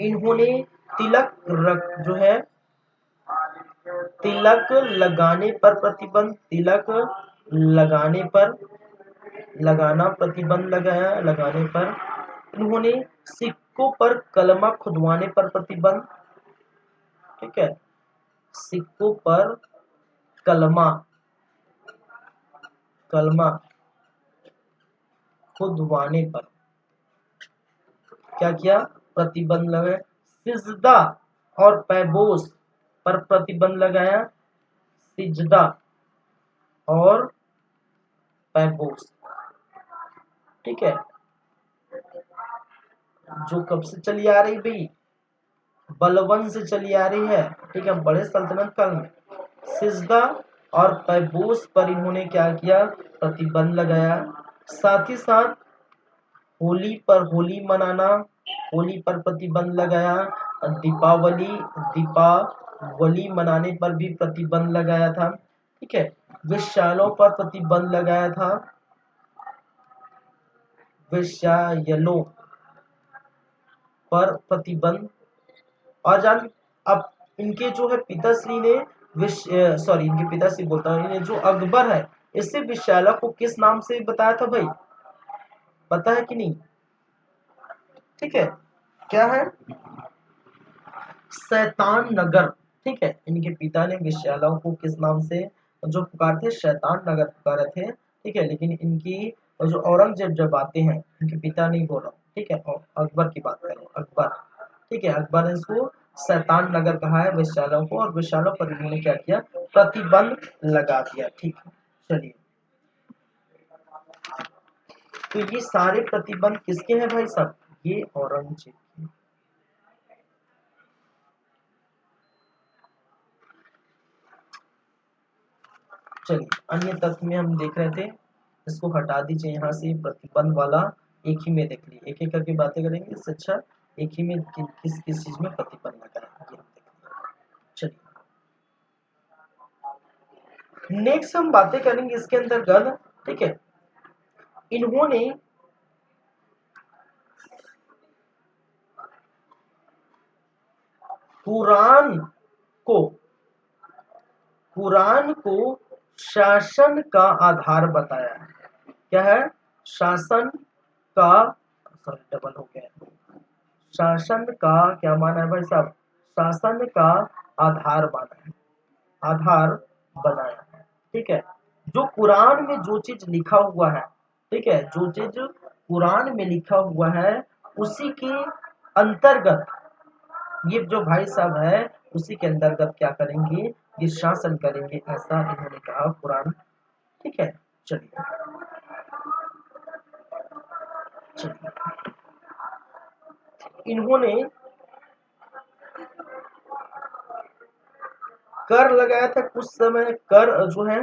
इन्होंने तिलक रख जो है, तिलक लगाने पर प्रतिबंध, तिलक लगाने पर, लगाना प्रतिबंध लगाया, लगाने पर। इन्होंने सिक्कों पर कलमा खुदवाने पर प्रतिबंध। ठीक है, सिक्कों पर कलमा, कलमा खुदवाने पर क्या किया, प्रतिबंध लगाया। सिजदा और पैबोस पर प्रतिबंध लगाया, सिजदा और पैबोस। ठीक है, जो कब से चली आ रही भाई, बलवन से चली आ रही है। ठीक है, बड़े सल्तनत काल में सिजदा और पैबोस पर इन्होंने क्या किया, प्रतिबंध लगाया। साथ ही साथ होली पर, होली मनाना, होली पर प्रतिबंध लगाया। दीपावली, दीपावली मनाने पर भी प्रतिबंध लगाया था। ठीक है, विषालों पर प्रतिबंध लगाया था, विषायलों पर प्रतिबंध। और जान, अब इनके जो है पिताश्री ने सॉरी, इनके पिताश्री बोलता हूँ, इन्हें जो अकबर है, इससे विशाला को किस नाम से बताया था भाई, पता है कि नहीं। ठीक है, क्या है, शैतान नगर। ठीक है, इनके पिता ने विशालाओं को किस नाम से जो पुकारते, शैतान नगर पुकारे थे। ठीक है, लेकिन इनकी जो औरंगजेब जब आते हैं, इनके पिता नहीं बोल रहा। ठीक है, और अकबर की बात करें, अकबर। ठीक है, अकबर ने इसको शैतान नगर कहा है विशालों को, और विशालों पर इन्होंने क्या किया, प्रतिबंध लगा दिया। ठीक है, चलिए, तो ये सारे प्रतिबंध किसके हैं भाई साहब, ये औरंगजेब के। चलिए, अन्य तत्व में हम देख रहे थे, इसको हटा दीजिए यहाँ से, प्रतिबंध वाला एक ही में देख लीजिए, एक एक करके बातें करेंगे, इससे अच्छा एक ही में किस किस चीज में प्रतिबंध लगा है ये हम देख लीजिए। चलिए, नेक्स्ट हम बातें करेंगे इसके अंतर्गत। ठीक है, इन्होंने कुरान को, कुरान को शासन का आधार बताया है। क्या है? शासन का, सॉरी डबल हो गया, शासन का क्या माना है भाई साहब? शासन का आधार माना है, आधार बनाया है। ठीक है, जो कुरान में जो चीज लिखा हुआ है, ठीक है, जो चीज कुरान में लिखा हुआ है उसी के अंतर्गत ये जो भाई साहब है उसी के अंतर्गत क्या करेंगे? ये शासन करेंगे, ऐसा इन्होंने कहा कुरान। ठीक है, चलिए चलिए इन्होंने कर लगाया था कुछ समय, कर जो है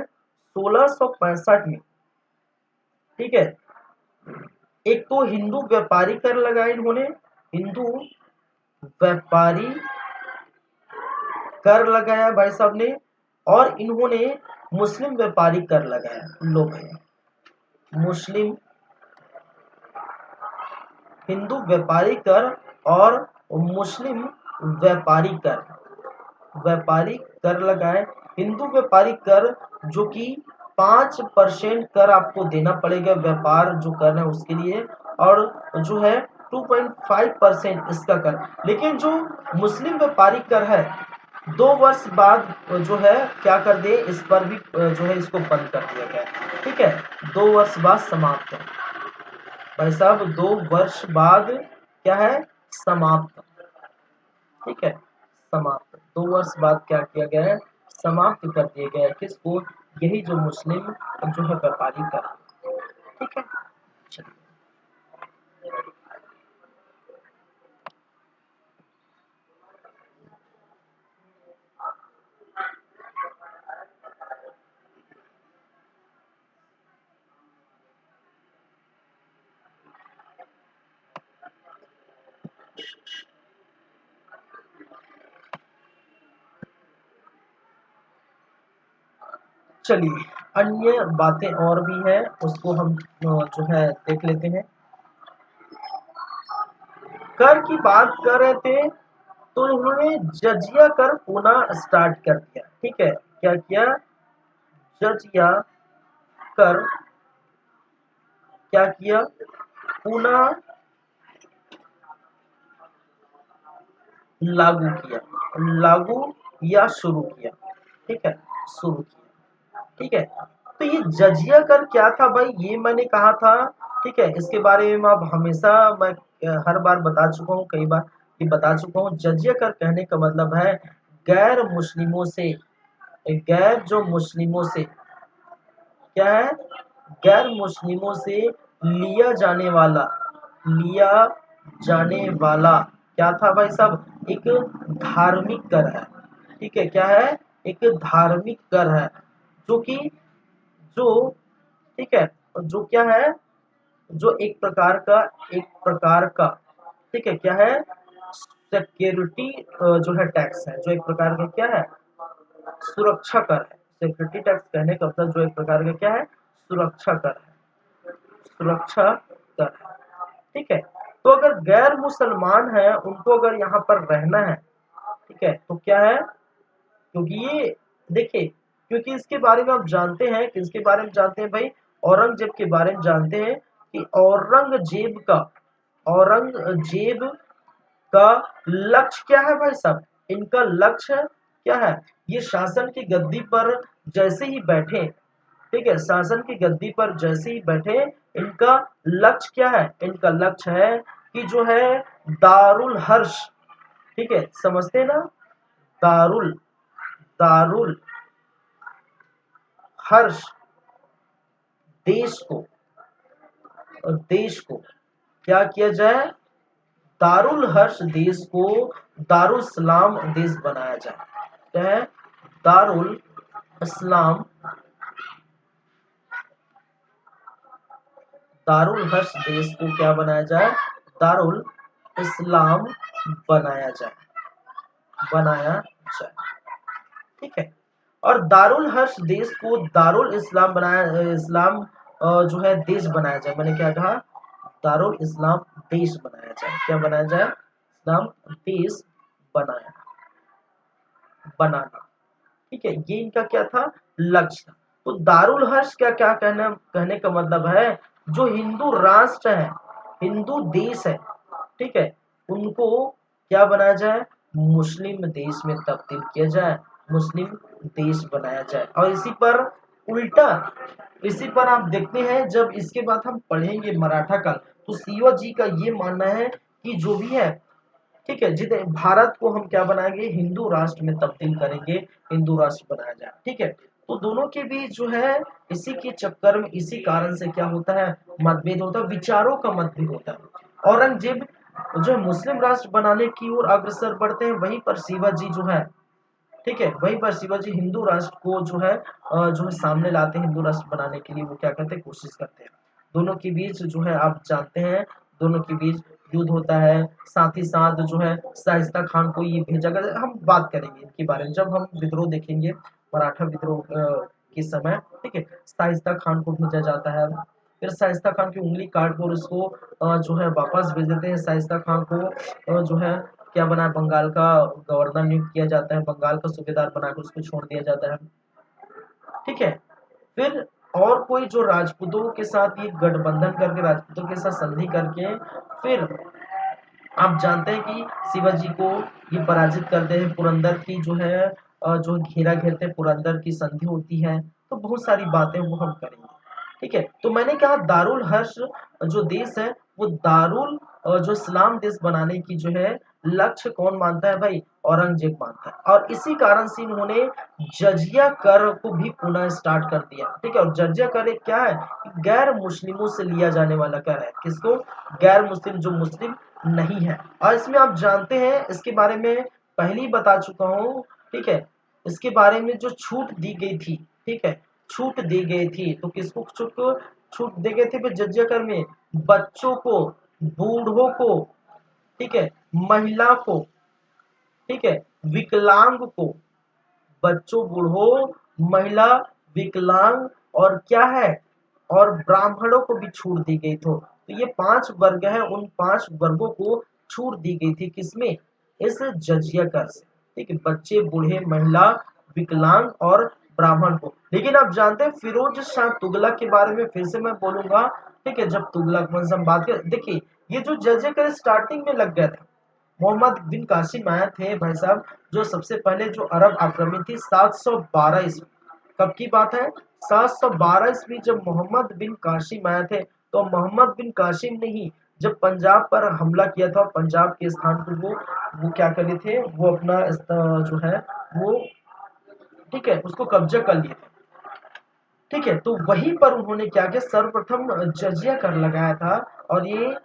1665 में। ठीक है, एक तो हिंदू व्यापारी कर लगाया इन्होंने, हिंदू व्यापारी कर लगाया भाई साहब ने, और इन्होंने मुस्लिम व्यापारी कर लगाया। लोग हैं मुस्लिम, हिंदू व्यापारी कर और मुस्लिम व्यापारी कर, व्यापारी कर लगाए। हिंदू व्यापारी कर जो कि 5% कर आपको देना पड़ेगा व्यापार जो कर है उसके लिए, और जो है 2.5% इसका कर। लेकिन जो मुस्लिम व्यापारी कर है 2 वर्ष बाद जो है क्या कर दे, इस पर भी जो है इसको बंद कर दिया गया। ठीक है, 2 वर्ष बाद समाप्त है भाई साहब, 2 वर्ष बाद क्या है? समाप्त। ठीक है, समाप्त 2 वर्ष बाद क्या किया गया है? समाप्त कर दिया गया है। किसको? यही जो मुस्लिम जो है व्यापारी कर। ठीक है, चलिए चलिए अन्य बातें और भी है, उसको हम जो है देख लेते हैं। कर की बात कर रहे थे तो उन्होंने जजिया कर पुनः स्टार्ट कर दिया। ठीक है, क्या किया? जजिया कर क्या किया? पुनः लागू किया, लागू या शुरू किया। ठीक है, शुरू किया। ठीक है, तो ये जजिया कर क्या था भाई? ये मैंने कहा था। ठीक है, इसके बारे में आप हमेशा मैं हर बार बता चुका हूँ, कई बार ये बता चुका हूँ। जजिया कर कहने का मतलब है गैर मुस्लिमों से, गैर जो मुस्लिमों से क्या है? गैर मुस्लिमों से लिया जाने वाला, लिया जाने वाला क्या था भाई साहब? एक धार्मिक कर है। ठीक है, क्या है? एक धार्मिक कर है जो कि जो ठीक है, जो क्या है? जो एक प्रकार का, एक प्रकार का, ठीक है, क्या है? सिक्योरिटी जो है टैक्स है, जो एक प्रकार का क्या है? सुरक्षा कर है। सिक्योरिटी टैक्स कहने का मतलब जो एक प्रकार का क्या है? सुरक्षा कर है, सुरक्षा कर है। ठीक है, तो अगर गैर मुसलमान है उनको अगर यहाँ पर रहना है, ठीक है, तो क्या है? क्योंकि ये देखिए, क्योंकि इसके बारे में आप जानते हैं, किसके बारे में जानते हैं भाई? औरंगजेब के बारे में जानते हैं कि औरंगजेब का लक्ष्य क्या है भाई साहब? इनका लक्ष्य क्या है? ये शासन की गद्दी पर जैसे ही बैठे, ठीक है, शासन की गद्दी पर जैसे ही बैठे, इनका लक्ष्य क्या है? इनका लक्ष्य है कि जो है दारुल हर्ष, ठीक है, समझते हैं ना? दारुल, दारुल हर्ष देश को, देश को क्या किया जाए? दारुल हर्ष देश को दारुल सलाम देश बनाया जाए। क्या है? दारुल इस्लाम, दारुल हर्ष देश को क्या बनाया जाए? दारुल इस्लाम बनाया जाए, बनाया जाए। ठीक है, और दारुल हर्ष देश को दारुल इस्लाम बनाया, इस्लाम जो है देश बनाया जाए। मैंने क्या कहा? दारुल इस्लाम देश बनाया जाए। क्या बनाया जाए? इस्लाम देश बनाया, बनाना। ठीक है, ये इनका क्या था, लक्ष्य था। तो दारुल हर्ष क्या क्या कहने का मतलब है, जो हिंदू राष्ट्र है, हिंदू देश है, ठीक है, उनको क्या बनाया जाए, मुस्लिम देश में तब्दील किया जाए, मुस्लिम देश बनाया जाए। और इसी पर उल्टा, इसी पर आप देखते हैं जब इसके बाद हम पढ़ेंगे मराठा काल, तो शिवाजी का ये मानना है कि जो भी है, ठीक है, जितने भारत को हम क्या बनाएंगे, हिंदू राष्ट्र में तब्दील करेंगे, हिंदू राष्ट्र बनाया जाए, ठीक है। तो दोनों के बीच जो है, इसी के चक्कर में, इसी कारण से क्या होता है, मतभेद होता है, विचारों का मतभेद होता है। औरंगजेब जो है मुस्लिम राष्ट्र बनाने की ओर अग्रसर बढ़ते हैं, वहीं पर शिवाजी जो है, ठीक है, वहीं पर शिवाजी हिंदू राष्ट्र को जो है सामने लाते हैं, हिंदू राष्ट्र बनाने के लिए वो क्या करते हैं, कोशिश करते हैं। दोनों के बीच जो है आप जानते हैं, दोनों के बीच युद्ध होता है। साथ ही साथ जो है शाइस्ता खान को ये भेजा गया, हम बात करेंगे इनके बारे में जब हम विद्रोह देखेंगे, मराठा विद्रोह के समय, ठीक है, शाइस्ता खान को भेजा जाता है। फिर शाइस्ता खान की उंगली काट कर उसको जो है वापस भेज देते हैं। शाइस्ता खान को जो है क्या बना, बंगाल का गवर्नर नियुक्त किया जाता है, बंगाल का सूबेदार बनाकर उसको छोड़ दिया जाता है, ठीक है। फिर और कोई जो राजपूतों के साथ ये गठबंधन करके, राजपूतों के साथ संधि करके, फिर आप जानते हैं कि शिवाजी को ये पराजित करते हैं, पुरंदर की जो है जो घेरा घेरते हैं, पुरंदर की संधि होती है। तो बहुत सारी बातें वो हम करेंगे, ठीक है। तो मैंने कहा दारुल हर्ष जो देश है, वो दारुल जो इस्लाम देश बनाने की जो है लक्ष्य कौन मानता है भाई, औरंगजेब मानता है। और इसी कारण से इन्होंने जजिया कर को भी पुनः स्टार्ट कर दिया, ठीक है। और जजिया कर एक क्या है, गैर मुस्लिमों से लिया जाने वाला कर है, किसको, गैर मुस्लिम, जो मुस्लिम नहीं है। और इसमें आप जानते हैं, इसके बारे में पहले ही बता चुका हूँ, ठीक है। इसके बारे में जो छूट दी गई थी, ठीक है, छूट दी गई थी, तो किसको छूट दी गई थी जजिया कर में, बच्चों को, बूढ़ों को, ठीक है, महिला को, ठीक है, विकलांग को, बच्चों, बूढ़ों, महिला, विकलांग, और क्या है, और ब्राह्मणों को भी छूट दी गई थी। तो ये 5 वर्ग है, उन 5 वर्गों को छूट दी गई थी, किसमें, इस जजिया कर से, ठीक है, बच्चे, बूढ़े, महिला, विकलांग और ब्राह्मण को। लेकिन आप जानते हैं फिरोज शाह तुगलक के बारे में फिर से मैं बोलूंगा, ठीक है। जब तुगलक वंश हम बात करें, देखिए ये जो जजिया कर स्टार्टिंग में लग गया था, मोहम्मद बिन कासिम आए थे भाई साहब, जो सबसे पहले जो अरब आक्रमण थी 712 ईस्वी, कब की बात है, 712 ईस्वी, जब मोहम्मद बिन कासिम आए थे। तो मोहम्मद बिन कासिम ने ही जब पंजाब पर हमला किया था, और पंजाब के स्थान को वो क्या करे थे, वो अपना जो है वो, ठीक है, उसको कब्जा कर लिए थे, ठीक है। तो वहीं पर उन्होंने क्या किया, सर्वप्रथम जजिया कर लगाया था। और ये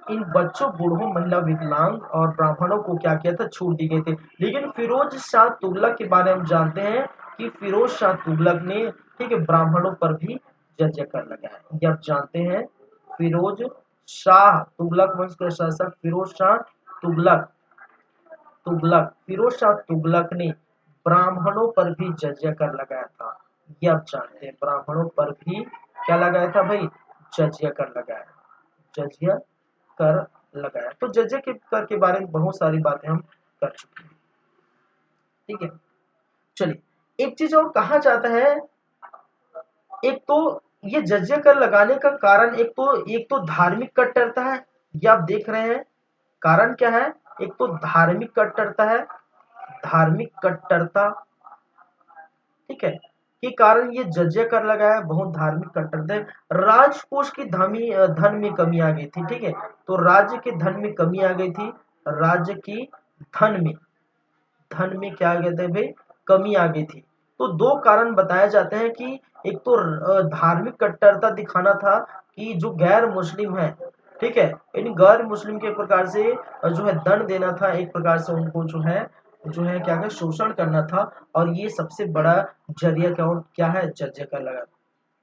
इन बच्चों, बूढ़ों, महिला, विकलांग और ब्राह्मणों को क्या किया था, छूट दी गई थी। लेकिन फिरोज शाह तुगलक के बारे में हम जानते हैं कि फिरोज शाह तुगलक ने, ठीक है, ब्राह्मणों पर भी जजिया कर लगाया, ये आप जानते हैं। फिरोज शाह तुगलक वंश के शासक फिरोज शाह तुगलक, फिरोज शाह तुगलक ने ब्राह्मणों पर भी जजिया कर लगाया था, ये आप जानते हैं। ब्राह्मणों पर भी क्या लगाया था भाई, जजिया कर लगाया, जजिया कर लगाया। तो जजिया के कर के बारे में बहुत सारी बातें हम कर चुके हैं, ठीक है। चलिए एक चीज और कहा जाता है, एक तो ये जजिया कर लगाने का कारण, एक तो धार्मिक कट्टरता है, ये आप देख रहे हैं। कारण क्या है, एक तो धार्मिक कट्टरता है, धार्मिक कट्टरता, ठीक है, के कारण ये जजिया कर लगाया, बहुत धार्मिक कट्टरता है। राजकोष की धन में कमी आ गई थी, ठीक है। तो राज्य के धन में कमी आ गई थी, राज्य की धन में, क्या आ गए थे भाई, कमी आ गई थी। तो दो कारण बताए जाते हैं कि एक तो धार्मिक कट्टरता दिखाना था, कि जो गैर मुस्लिम है, ठीक है, इन गैर मुस्लिम के प्रकार से जो है दंड देना था, एक प्रकार से उनको जो है क्या है, शोषण करना था। और ये सबसे बड़ा जरिया क्या है, जजिया का लगा,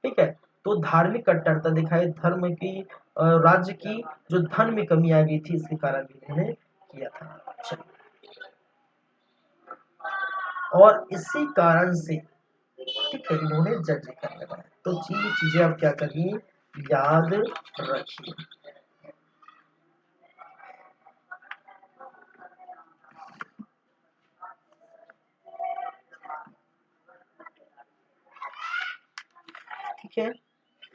ठीक है। तो धार्मिक कट्टरता दिखाई, धर्म की राज्य की जो धन में कमी आ गई थी, इसके कारण भी इन्होंने किया था। चलिए, और इसी कारण से, ठीक है, इन्होंने जज कर लगाया। तो ये चीजें आप क्या करिए, याद रखिए। ठीक है,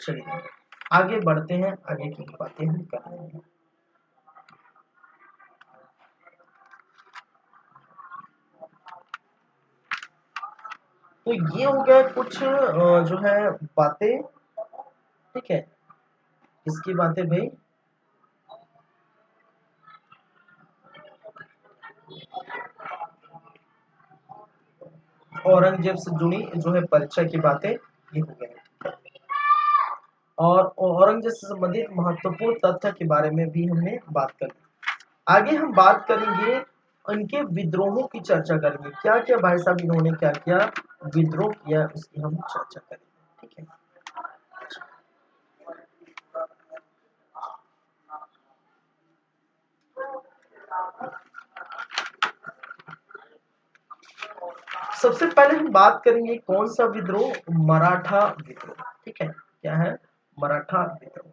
चलिए आगे बढ़ते हैं, आगे की बातें हम कर रहे हैं। तो ये हो गया कुछ जो है बातें, ठीक है, इसकी बातें भाई। औरंगजेब से जुड़ी जो है परीक्षा की बातें ये हो गए, और औरंगजेब से संबंधित महत्वपूर्ण तथ्य के बारे में भी हमने बात कर ली। आगे हम बात करेंगे उनके विद्रोहों की चर्चा करेंगे, क्या क्या भाई साहब इन्होंने क्या क्या विद्रोह किया उसकी हम चर्चा करेंगे, ठीक है। सबसे पहले हम बात करेंगे कौन सा विद्रोह, मराठा विद्रोह, ठीक है, क्या है, मराठा विद्रोह।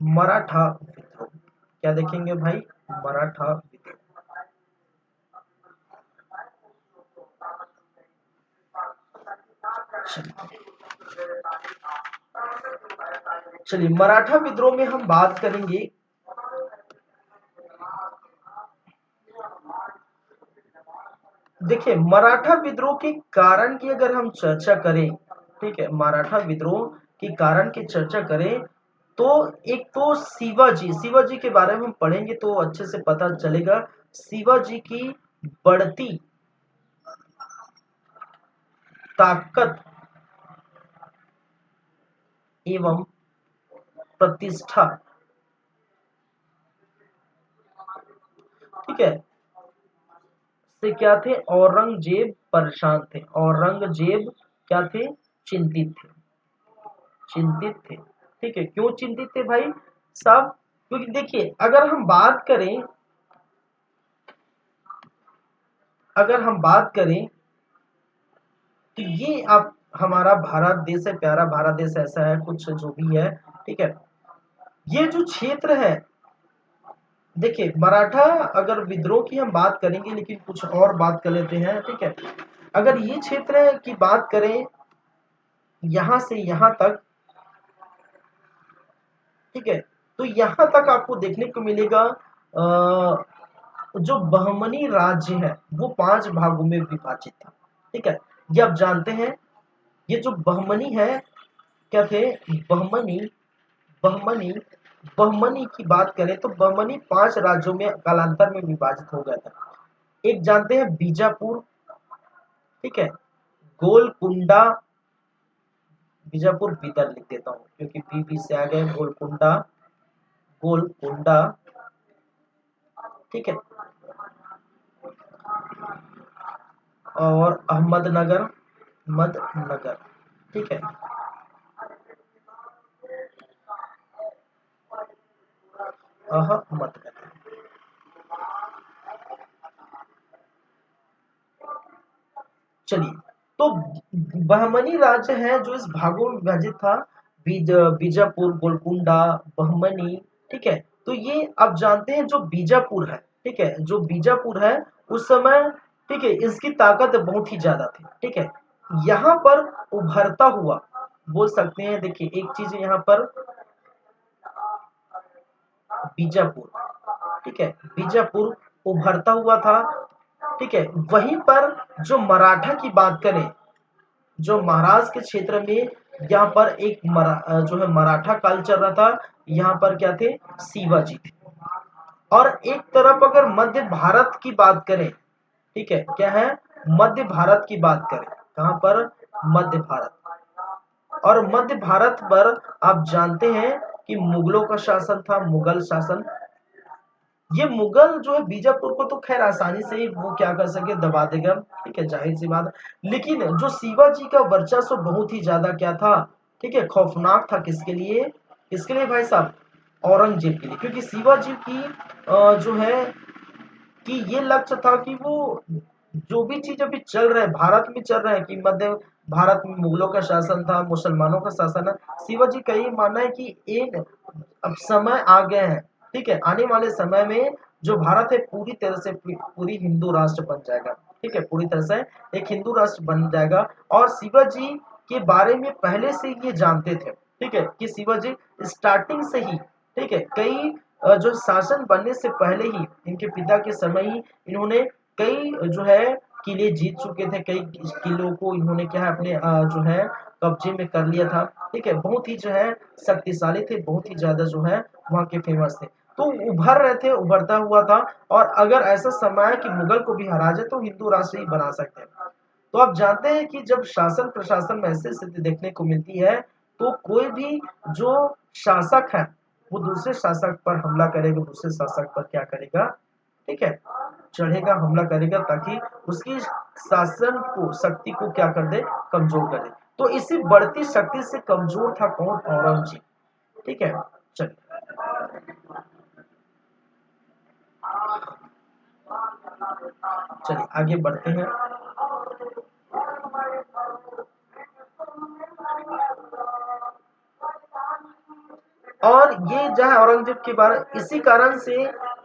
मराठा विद्रोह क्या देखेंगे भाई, मराठा विद्रोह। चलिए मराठा विद्रोह में हम बात करेंगे, देखिए मराठा विद्रोह के कारण की अगर हम चर्चा करें, ठीक है, मराठा विद्रोह के कारण की चर्चा करें तो एक तो शिवाजी के बारे में हम पढ़ेंगे तो अच्छे से पता चलेगा। शिवाजी की बढ़ती ताकत एवं प्रतिष्ठा, ठीक है, से क्या थे, औरंगजेब परेशान थे, औरंगजेब क्या थे, चिंतित थे, चिंतित थे, ठीक है। क्यों चिंतित थे भाई साहब, क्योंकि देखिए अगर हम बात करें तो ये आप हमारा भारत देश है, प्यारा भारत देश ऐसा है कुछ जो भी है, ठीक है। ये जो क्षेत्र है, देखिए मराठा अगर विद्रोह की हम बात करेंगे लेकिन कुछ और बात कर लेते हैं, ठीक है। अगर ये क्षेत्र की बात करें यहां से यहां तक, ठीक है, तो यहां तक आपको देखने को मिलेगा जो बहमनी राज्य है वो 5 भागों में विभाजित था, ठीक है। ये आप जानते हैं, ये जो बहमनी है, क्या थे, बहमनी, बहमनी, बहमनी की बात करें तो बहमनी 5 राज्यों में कालांतर में विभाजित हो गया था। एक जानते हैं बीजापुर, ठीक है, गोलकुंडा, बीजापुर बीदर लिख देता हूँ क्योंकि बी से आ गए, गोलकुंडा, गोलकुंडा, ठीक है, और अहमदनगर, अहमदनगर, ठीक है, अहमदनगर। चलिए, तो बहमनी राज्य है जो इस भागों में विभाजित था, बीजापुर, गोलकुंडा, बहमनी, ठीक है। तो ये आप जानते हैं जो बीजापुर है, ठीक है, जो बीजापुर है उस समय, ठीक है, इसकी ताकत बहुत ही ज्यादा थी, ठीक है। यहाँ पर उभरता हुआ बोल सकते हैं, देखिए एक चीज यहाँ पर बीजापुर, ठीक है, बीजापुर उभरता हुआ था, ठीक है। वहीं पर जो मराठा की बात करें, जो महाराष्ट्र के क्षेत्र में यहाँ पर एक जो है मराठा काल चल रहा था, यहाँ पर क्या थे, शिवाजी थे। और एक तरफ अगर मध्य भारत की बात करें, ठीक है, क्या है, मध्य भारत की बात करें, कहां पर, मध्य भारत, और मध्य भारत पर आप जानते हैं कि मुगलों का शासन था, मुगल शासन। ये मुगल जो है बीजापुर को तो खैर आसानी से ही वो क्या कर सके, दबा देगा, ठीक है, जाहिर सी बात है। लेकिन जो शिवाजी का वर्चस्व बहुत ही ज्यादा क्या था, ठीक है, खौफनाक था, किसके लिए, किसके लिए भाई साहब, औरंगजेब के लिए। क्योंकि शिवाजी की जो है कि ये लक्ष्य था कि वो जो भी चीज अभी चल रहा है भारत में, चल रहा है कि मध्य भारत में मुगलों का शासन था, मुसलमानों का शासन है, शिवाजी का ये मानना है कि एक अब समय आ गए हैं, ठीक है, आने वाले समय में जो भारत है पूरी तरह से पूरी हिंदू राष्ट्र बन जाएगा, ठीक है, पूरी तरह से एक हिंदू राष्ट्र बन जाएगा। और शिवाजी के बारे में पहले से ये जानते थे, ठीक है, कि शिवाजी स्टार्टिंग से ही, ठीक है, कई जो शासन बनने से पहले ही इनके पिता के समय ही इन्होंने कई जो है किले जीत चुके थे, कई किलों को इन्होंने क्या है अपने जो है कब्जे में कर लिया था, ठीक है, बहुत ही जो है शक्तिशाली थे, बहुत ही ज्यादा जो है वहाँ के फेमस थे, तो उभर रहे थे, उभरता हुआ था। और अगर ऐसा समय है कि मुगल को भी हरा जाए तो हिंदू राष्ट्र ही बना सकते हैं। तो आप जानते हैं कि जब शासन प्रशासन में ऐसी स्थिति देखने को मिलती है तो कोई भी जो शासक है वो दूसरे शासक पर हमला करेगा, दूसरे शासक पर क्या करेगा, ठीक है, चढ़ेगा, हमला करेगा, ताकि उसकी शासन को शक्ति को क्या कर दे, कमजोर कर दे। तो इसी बढ़ती शक्ति से कमजोर था कौन, औरंगजेब, ठीक है। चलिए चलिए आगे बढ़ते हैं। और ये जो है औरंगजेब के बारे इसी कारण से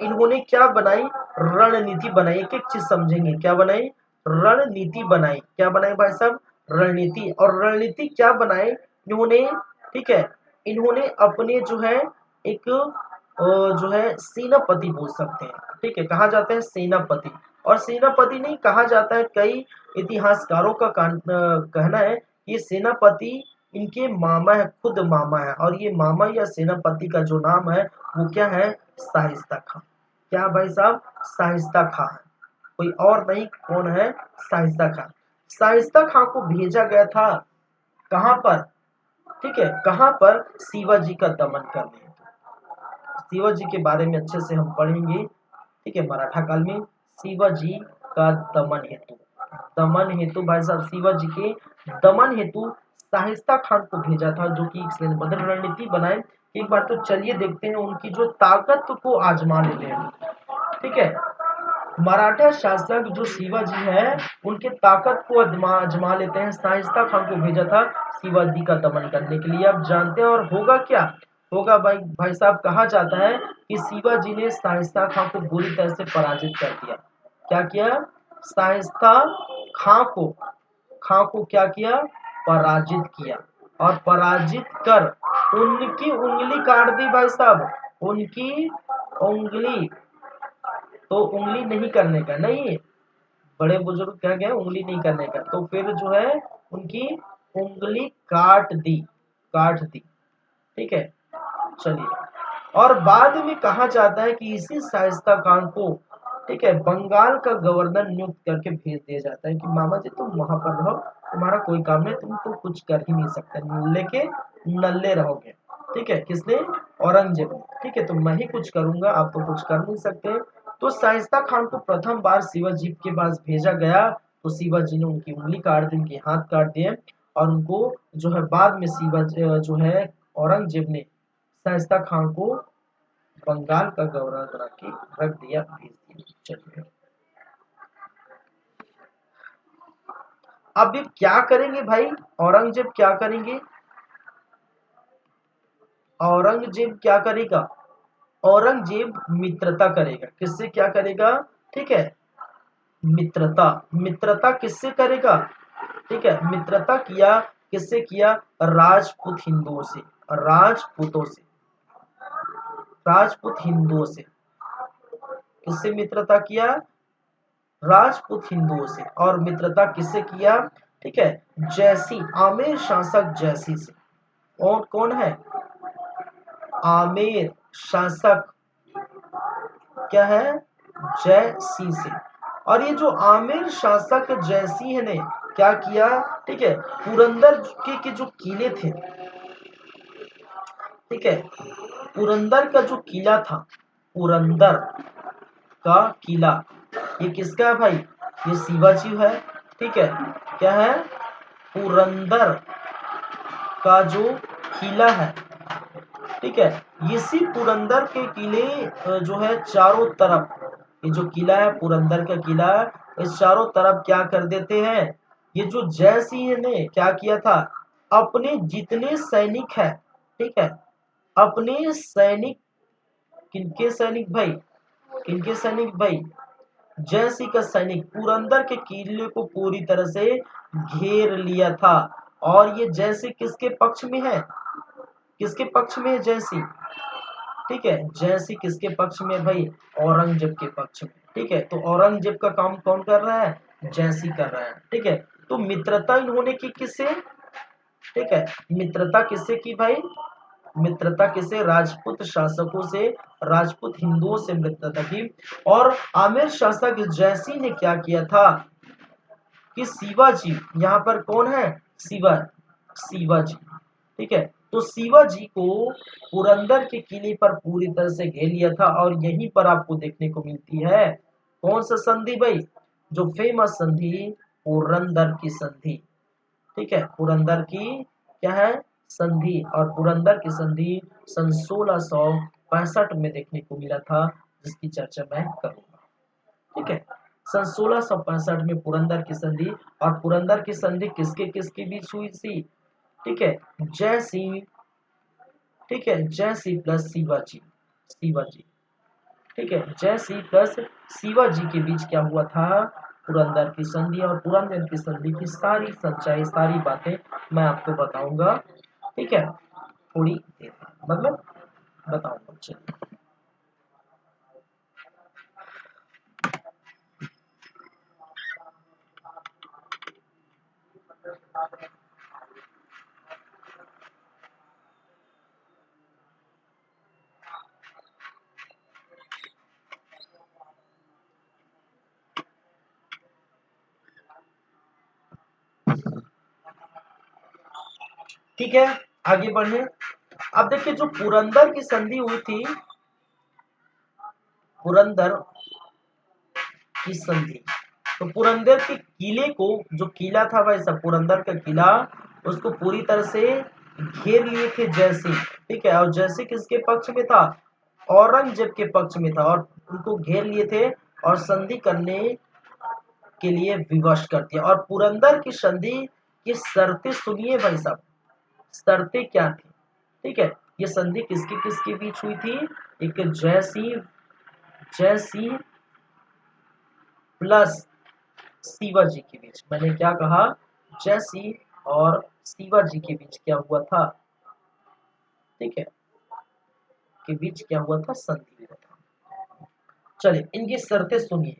इन्होंने क्या बनाई, रणनीति बनाई। एक एक चीज समझेंगे, क्या बनाई, रणनीति बनाई, क्या बनाई भाई साहब, रणनीति। और रणनीति क्या बनाए इन्होंने, ठीक है, इन्होंने अपने जो है एक जो है सेनापति बोल सकते हैं, ठीक है, कहा जाता है सेनापति। और सेनापति नहीं कहा जाता है, कई इतिहासकारों का कहना है ये सेनापति इनके मामा है, खुद मामा है। और ये मामा या सेनापति का जो नाम है वो क्या है, शाहिस्ता खां। क्या भाई साहब, शाहिस्ता खां है, कोई और नहीं, कौन है, शाहिस्ता खां। शाहिस्ता खां को भेजा गया था कहां पर, ठीक है, कहां पर, शिवाजी का दमन करने। शिवाजी के बारे में अच्छे से हम पढ़ेंगे, ठीक है, मराठा काल में शिवाजी का दमन हेतु, दमन हेतु भाई साहब शिवाजी के दमन हेतु शाहिस्ता खान को भेजा था, जो कि बदल रणनीति बनाए। एक बार तो चलिए देखते हैं उनकी जो ताकत को आजमा लेते हैं, ठीक है। मराठा शासक जो शिवाजी है उनके ताकत को आजमा लेते हैं, शाहिस्ता खान को भेजा था शिवाजी का दमन करने के लिए। अब जानते हैं और होगा क्या, होगा भाई भाई साहब, कहा जाता है कि शिवाजी ने शाहिस्ता खान को बुरी तरह से पराजित कर दिया। क्या किया, शाहिस्ता खां को, खां को क्या किया, पराजित किया। और पराजित कर उनकी उंगली काट दी भाई साहब, उनकी उंगली, तो उंगली नहीं करने का, नहीं, बड़े बुजुर्ग कह गए उंगली नहीं करने का, तो फिर जो है उनकी उंगली काट दी, काट दी, ठीक है। चलिए, और बाद में कहा जाता है कि इसी शाइस्ता खान को, ठीक है, बंगाल का गवर्नर नियुक्त करके भेज दिया जाता है कि मामा जी तुम वहां पर रहो, तुम्हारा कोई काम नहीं, तुम तो कुछ कर ही नहीं सकते, लेके नल्ले रहोगे, ठीक है, किसने, औरंगजेब ने, ठीक है, तो मैं ही कुछ करूंगा, आप तो कुछ कर नहीं सकते। तो शाइस्ता खान को प्रथम बार शिवाजी के पास भेजा गया, तो शिवाजी ने उनकी उंगली काट दी, उनके हाथ काट दिए। और उनको जो है बाद में शिवाजी जो है औरंगजेब ने शाइस्ता खान को बंगाल का गवर्नर बना के रख दिया, भेज दिया। चलिए अब ये क्या करेंगे भाई, औरंगजेब क्या करेंगे, औरंगजेब क्या करेगा, औरंगजेब मित्रता करेगा, किससे क्या करेगा, ठीक है, मित्रता, मित्रता किससे करेगा, ठीक है, मित्रता किया, किससे किया, राजपूत हिंदुओं से, राजपूतों से, राजपूत हिंदुओं से, किससे मित्रता किया, राजपूत हिंदुओं से। और मित्रता किससे किया, ठीक है, जैसी, आमेर शासक जैसी से। और कौन है, आमेर शासक क्या है, जयसी से। और ये जो आमिर शासक जयसी है ने क्या किया, ठीक है, पुरंदर के जो किले थे, ठीक है, पुरंदर का जो किला था, पुरंदर का किला, ये किसका है भाई, ये शिवाजी है, ठीक है, क्या है, पुरंदर का जो किला है, ठीक है, इसी पुरंदर के किले जो है चारों तरफ, ये जो किला है पुरंदर का किला, इस चारों तरफ क्या कर देते हैं, ये जो जय सिंह ने क्या किया था, अपने जितने सैनिक है, ठीक है, अपने सैनिक, किनके सैनिक भाई, किनके सैनिक भाई, जयसिंह का सैनिक पुरंदर के किले को पूरी तरह से घेर लिया था। और ये जयसिंह किसके पक्ष में है, किसके पक्ष में है जयसिंह, ठीक है, जयसिंह किसके पक्ष में भाई, औरंगजेब के पक्ष में, ठीक है। तो औरंगजेब का काम कौन कर रहा है, जयसिंह कर रहा है, ठीक है। तो मित्रता इन्होंने की किससे, ठीक है, मित्रता किससे की भाई, मित्रता किसे, राजपूत शासकों से, राजपूत हिंदुओं से मित्रता की। और आमिर शासक जयसिंह ने क्या किया था कि शिवाजी, यहाँ पर कौन है, शिवाजी, ठीक है। तो शिवाजी को पुरंदर के किले पर पूरी तरह से घेर लिया था। और यहीं पर आपको देखने को मिलती है कौन सा संधि भाई, जो फेमस संधि, पुरंदर की संधि, ठीक है, पुरंदर की क्या है संधि। और पुरंदर की संधि सन 1665 में देखने को मिला था, जिसकी चर्चा मैं करूंगा, ठीक है। सन 1665 में पुरंदर की संधि। और पुरंदर की संधि किसके किसके बीच हुई थी, ठीक है, जय सिंह, ठीक है, जय सिंह प्लस शिवाजी, शिवाजी, ठीक है, जय सिंह प्लस शिवाजी के बीच क्या हुआ था, पुरंदर की संधि। और पुरंदर की संधि की सारी सच्चाई, सारी बातें मैं आपको बताऊंगा, ठीक है, थोड़ी देर में, मतलब बताऊंगा, चलिए। ठीक है, आगे बढ़े। अब देखिए जो पुरंदर की संधि हुई थी, पुरंदर की संधि, तो पुरंदर के किले को, जो किला था भाई साहब, पुरंदर का किला, उसको पूरी तरह से घेर लिए थे जयसिंह, ठीक है। और जयसिंह किसके पक्ष में था, औरंगजेब के पक्ष में था। और उनको घेर लिए थे और संधि करने के लिए विवश कर दिया। और पुरंदर की संधि की शर्तें सुनिए भाई साहब, शर्तें क्या थी, ठीक है। ये संधि किसके किसके बीच हुई थी, एक जय सिंह प्लस शिवाजी के बीच, मैंने क्या कहा, जय सिंह और शिवाजी के बीच क्या हुआ था, ठीक है, के बीच क्या हुआ था, संधि हुआ था। चलिए इनकी शर्तें सुनिए।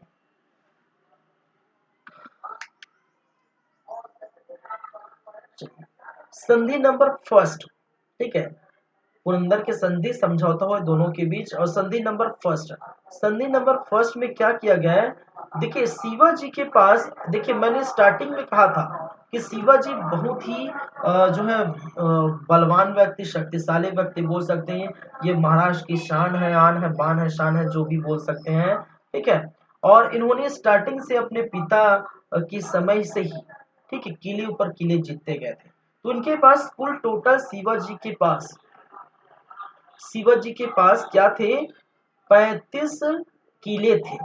संधि नंबर फर्स्ट, ठीक है, पुरंदर के संधि समझौता हुआ दोनों के बीच। और संधि नंबर फर्स्ट, संधि नंबर फर्स्ट में क्या किया गया है, देखिए शिवाजी के पास, देखिए मैंने स्टार्टिंग में कहा था कि शिवाजी बहुत ही जो है बलवान व्यक्ति, शक्तिशाली व्यक्ति बोल सकते हैं। ये महाराष्ट्र की शान है, आन है, बान है, शान है, जो भी बोल सकते हैं, ठीक है। और इन्होंने स्टार्टिंग से अपने पिता की समय से ही, ठीक है, किले ऊपर किले जीतते गए थे। तो इनके पास कुल टोटल शिवाजी के पास क्या थे, 35 किले थे,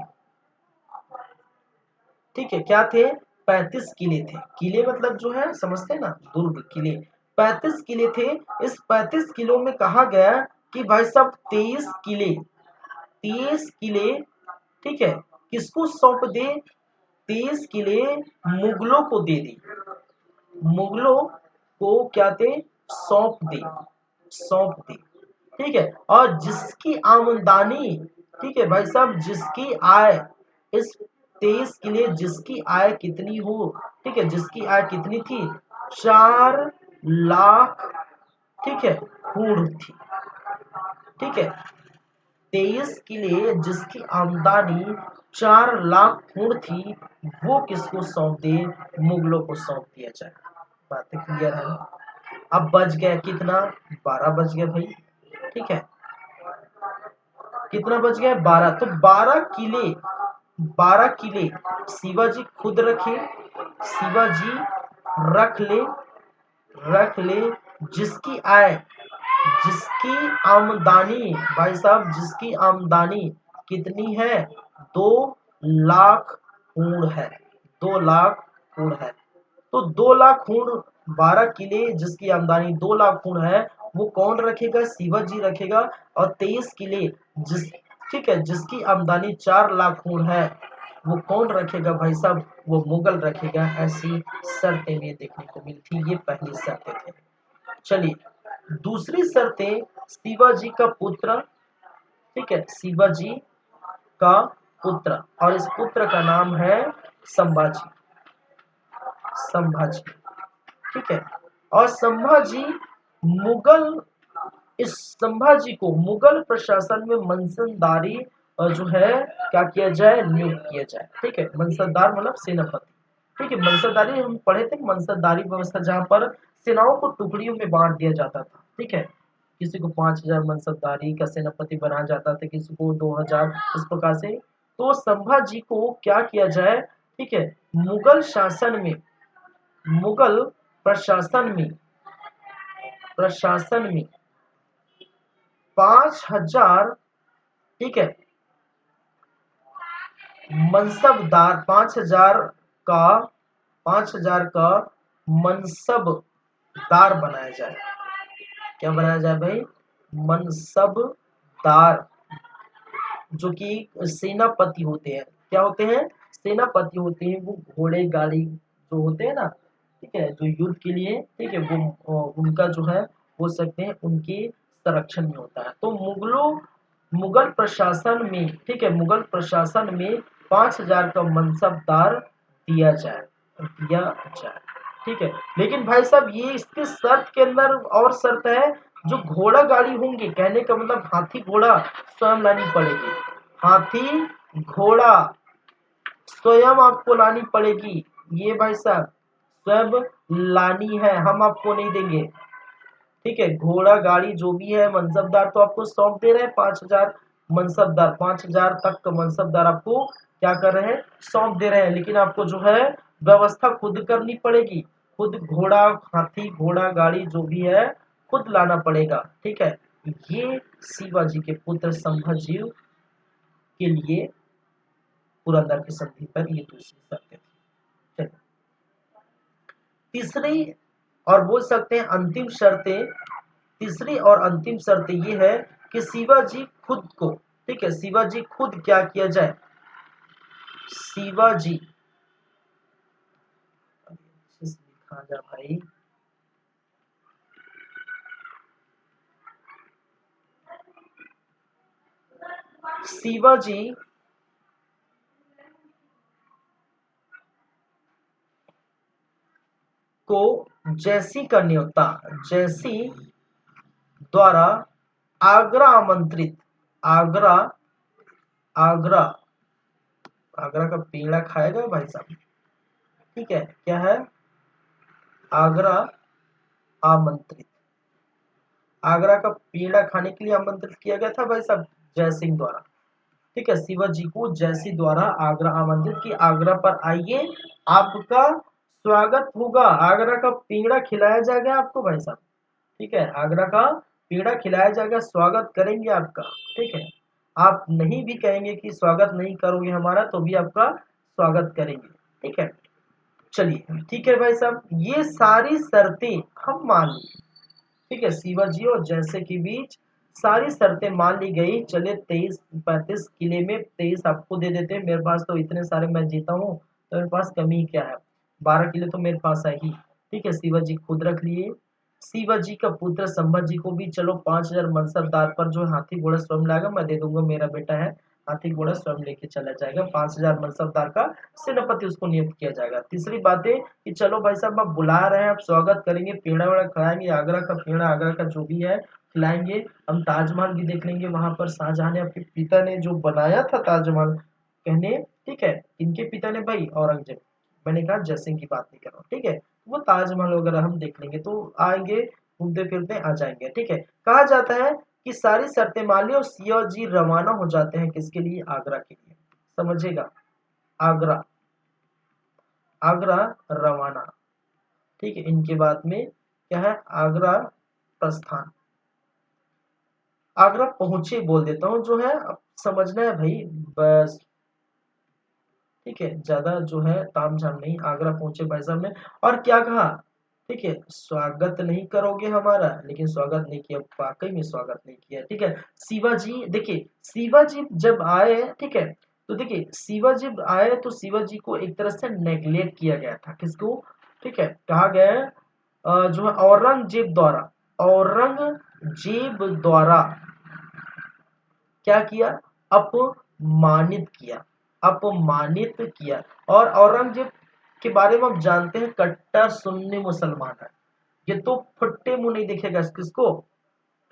ठीक है, क्या थे, 35 किले थे। किले मतलब जो है समझते हैं ना, दुर्ग किले, 35 किले थे। इस 35 किलों में कहा गया कि भाई साहब 23 किले, ठीक है, किसको सौंप दे, 23 किले मुगलों को दे दी, मुगलों को क्या थे, सौंप दे, सौंप दे, ठीक है। और जिसकी आमदनी, ठीक है भाई साहब, जिसकी आय, इस 23 के लिए जिसकी आय कितनी हो, ठीक है, जिसकी आय कितनी थी, 4 लाख, ठीक है, हुंड थी, ठीक है। 23 के लिए जिसकी आमदनी 4 लाख हुंड थी, वो किसको सौंप दे, मुगलों को सौंप दिया जाए। बातें क्लियर है। अब बच गया कितना, 12 बच गया भाई, ठीक है, कितना बच गया, 12। तो 12 किले, 12 किले शिवाजी खुद रखे, शिवाजी रख ले, रख ले, जिसकी आय, जिसकी आमदनी भाई साहब, जिसकी आमदनी कितनी है, 2 लाख हुंड है, 2 लाख हुंड है। तो 2 लाख हुंड, 12 किले जिसकी आमदनी 2 लाख हुंड है, वो कौन रखेगा? शिवाजी रखेगा। और 23 किले जिस ठीक है जिसकी आमदनी 4 लाख ऊँट है, वो कौन रखेगा भाई साहब? वो मुगल रखेगा। ऐसी शर्तें भी देखने को मिलती, ये पहली शर्तें थे। चलिए दूसरी शर्तें, शिवाजी का पुत्र, ठीक है, शिवाजी का पुत्र, और इस पुत्र का नाम है संभाजी। संभाजी, ठीक है। और संभाजी मुगल इस संभाजी को मुगल प्रशासन में मनसबदारी जो है क्या किया जाए? नियुक्त किया जाए। ठीक है, मनसबदार मतलब सेनापति। ठीक है, मनसबदारी हम पढ़े थे, मनसबदारी व्यवस्था जहाँ पर सेनाओं को टुकड़ियों में बांट दिया जाता था। ठीक है, किसी को 5000 मनसबदारी का सेनापति बनाया जाता था, किसी को 2000, इस प्रकार से। तो संभाजी को क्या किया जाए? ठीक है, मुगल शासन में, मुगल प्रशासन में, प्रशासन में 5000, ठीक है, मनसबदार, 5000 का मनसबदार बनाया जाए। क्या बनाया जाए भाई? मनसबदार, जो कि सेनापति होते हैं। क्या होते हैं? सेनापति होते हैं। वो घोड़े गाड़ी जो होते हैं ना, ठीक है, जो युद्ध के लिए, ठीक है, वो उनका जो है बोल सकते हैं उनके संरक्षण में होता है। तो मुगल प्रशासन में, ठीक है, मुगल प्रशासन में 5000 का मनसबदार दिया जाए, दिया जाए। ठीक है, लेकिन भाई साहब ये इसके शर्त के अंदर और शर्त है, जो घोड़ा गाड़ी होंगे, कहने का मतलब हाथी घोड़ा स्वयं लानी पड़ेगी। हाथी घोड़ा स्वयं आपको लानी पड़ेगी। ये भाई साहब स्वयं लानी है, हम आपको नहीं देंगे। ठीक है, घोड़ा गाड़ी जो भी है, मनसबदार तो आपको सौंप दे रहे हैं। 5000 मनसबदार, 5000 तक का मनसबदार आपको क्या कर रहे हैं? सौंप दे रहे हैं। लेकिन आपको जो है व्यवस्था खुद करनी पड़ेगी। खुद घोड़ा, हाथी घोड़ा गाड़ी जो भी है खुद लाना पड़ेगा। ठीक है, ये शिवाजी के पुत्र संभाजी के लिए पुरंदर की संधि पर ये दूसरी शर्तें थी। तीसरी और बोल सकते हैं अंतिम शर्तें, तीसरी और अंतिम शर्त ये है कि शिवाजी खुद को, ठीक है, शिवाजी खुद क्या किया जाए? शिवाजी, लिखा जा भाई, शिवाजी को जैसी का न्योता, जैसी द्वारा आगरा आमंत्रित, आगरा, आगरा, आगरा का पेड़ा खाएगा भाई साहब। ठीक है, क्या है? आगरा आमंत्रित, आगरा का पेड़ा खाने के लिए आमंत्रित किया गया था भाई साहब जयसिंह द्वारा। ठीक है, शिवाजी को जयसिंह द्वारा आगरा आमंत्रित की, आगरा पर आइए, आपका स्वागत होगा, आगरा का पेड़ा खिलाया जाएगा आपको भाई साहब। ठीक है, आगरा का पेड़ा खिलाया जाएगा, स्वागत करेंगे आपका। ठीक है, आप नहीं भी कहेंगे कि स्वागत नहीं करोगे हमारा, तो भी आपका स्वागत करेंगे। ठीक है, चलिए, ठीक है भाई साहब, ये सारी शर्तें हम मान ली। ठीक है, शिवाजी और जैसे के बीच सारी शर्तें मान ली गई। चले 23-35 किले में 23 आपको दे देते हैं, मेरे पास तो इतने सारे मैं जीता हूँ, तो मेरे पास कमी क्या है? 12 किले तो मेरे पास है ही। ठीक है, शिवाजी खुद रख लिए। शिवाजी का पुत्र संभाजी को भी चलो 5000 मनसबदार पर जो हाथी घोड़ा स्वयं लाएगा, मैं दे दूंगा, मेरा बेटा है, हाथी घोड़ा स्वयं लेके चला जाएगा। 5000 मनसबदार का सेनापति उसको नियुक्त किया जाएगा। तीसरी बात है कि चलो भाई साहब आप बुला रहे हैं, आप स्वागत करेंगे, पेड़ा वेड़ा खिलाएंगे, आगरा का पेड़ा, आगरा का जो भी है खिलाएंगे। हम ताजमहल भी देख लेंगे, वहां पर शाहजहां ने, आपके पिता ने जो बनाया था ताजमहल, कहने, ठीक है, इनके पिता ने भाई, औरंगजेब, मैंने कहा जयसिंह की बात नहीं कर रहा हूँ। ठीक है, वो ताजमहल वगैरह हम देख लेंगे, तो आएंगे, घूमते फिरते आ जाएंगे। ठीक है, कहा जाता है कि सारी शर्तें मान ली और शिवाजी रवाना हो जाते हैं किसके लिए? आगरा के लिए। समझिएगा, आगरा, आगरा रवाना। ठीक है, इनके बाद में क्या है? आगरा प्रस्थान, आगरा पहुंचे बोल देता हूँ, जो है अब समझना है भाई बस। ठीक है, ज्यादा जो है तामझाम नहीं, आगरा पहुंचे भाई साहब ने। और क्या कहा? ठीक है, स्वागत नहीं करोगे हमारा, लेकिन स्वागत नहीं किया, वाकई में स्वागत नहीं किया। ठीक है, शिवाजी, देखिए शिवाजी जब आए, ठीक है, तो देखिए शिवाजी आए तो शिवाजी को एक तरह से नेग्लेक्ट किया गया था। किसको? ठीक है, कहा गया है जो है औरंगजेब द्वारा क्या किया? अपमानित किया, अपमानित किया। और औरंगजेब के बारे में आप जानते हैं, कट्टर सुन्नी मुसलमान है। ये तो फट्टे मुंह नहीं देखेगा किसको?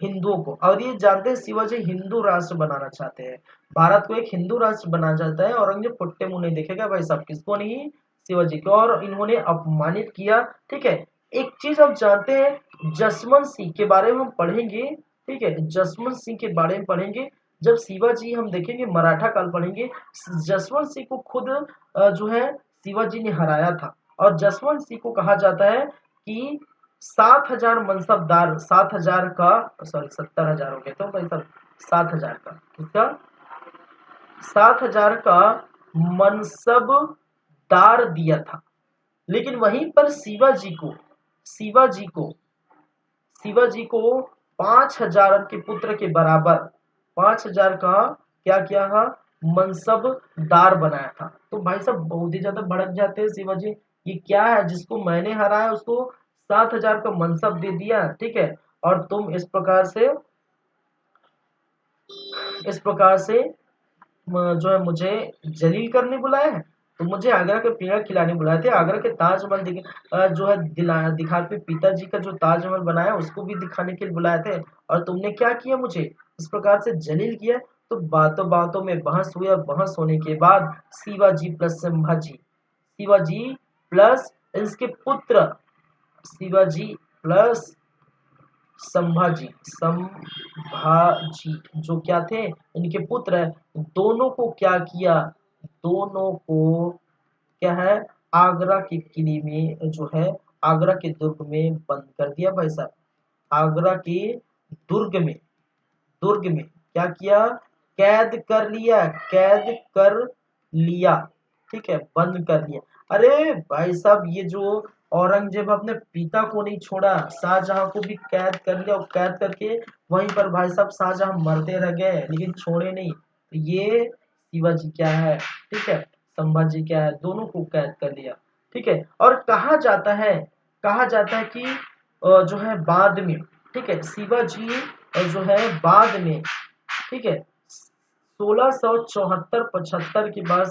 हिंदुओं को। और ये जानते हैं शिवाजी हिंदू राष्ट्र बनाना चाहते हैं, भारत को एक हिंदू राष्ट्र बनाना चाहता है। औरंगजेब फट्टे मुंह नहीं देखेगा भाई साहब, किसको नहीं? शिवाजी को। और इन्होंने अपमानित किया। ठीक है, एक चीज आप जानते हैं, जसवंत सिंह के बारे में हम पढ़ेंगे। ठीक है, जसवंत सिंह के बारे में पढ़ेंगे जब शिवाजी हम देखेंगे, मराठा काल पढ़ेंगे। जसवंत सिंह को खुद जो है शिवाजी ने हराया था। और जसवंत सिंह को कहा जाता है कि 7,000 मनसबदार, 7,000 का, सॉरी 70,000 हो गए तो भाई साहब, 7,000 का, किसका? 7,000 का मनसबदार दिया था। लेकिन वहीं पर शिवाजी को शिवाजी को 5,000 के पुत्र के बराबर, 5,000 का क्या किया था? मनसबदार बनाया था। तो भाई साहब बहुत ही ज्यादा भड़क जाते हैं शिवाजी, ये क्या है? जिसको मैंने हराया उसको 7,000 का मनसब दे दिया। ठीक है, और तुम इस प्रकार से जो है मुझे जलील करने बुलाया है। तो मुझे आगरा के पेड़ा खिलाने बुलाए थे, आगरा के ताजमहल जो है दिखा के, पिताजी का जो ताजमहल बनाया उसको भी दिखाने के लिए बुलाए थे। और तुमने क्या किया? मुझे इस प्रकार से जलील किया। तो बातों बातों में बहस हुई, और बहस होने के बाद शिवाजी प्लस इसके पुत्र, शिवाजी प्लस संभाजी जो क्या थे, इनके पुत्र है, दोनों को क्या किया? दोनों को क्या है? आगरा के किले में जो है, आगरा के दुर्ग में बंद कर दिया भाई साहब। आगरा के दुर्ग में क्या किया? कैद कर लिया। ठीक है, बंद कर लिया। अरे भाई साहब, ये जो औरंगजेब अपने पिता को नहीं छोड़ा, शाहजहां को भी कैद कर लिया, और कैद करके वहीं पर भाई साहब शाहजहां मरते रह गए, लेकिन छोड़े नहीं। तो ये शिवाजी क्या है? ठीक है, संभाजी क्या है? दोनों को कैद कर लिया। ठीक है, और कहा जाता है कि जो है बाद में, ठीक है, शिवाजी जो है बाद में, ठीक है, 1674-75 के बाद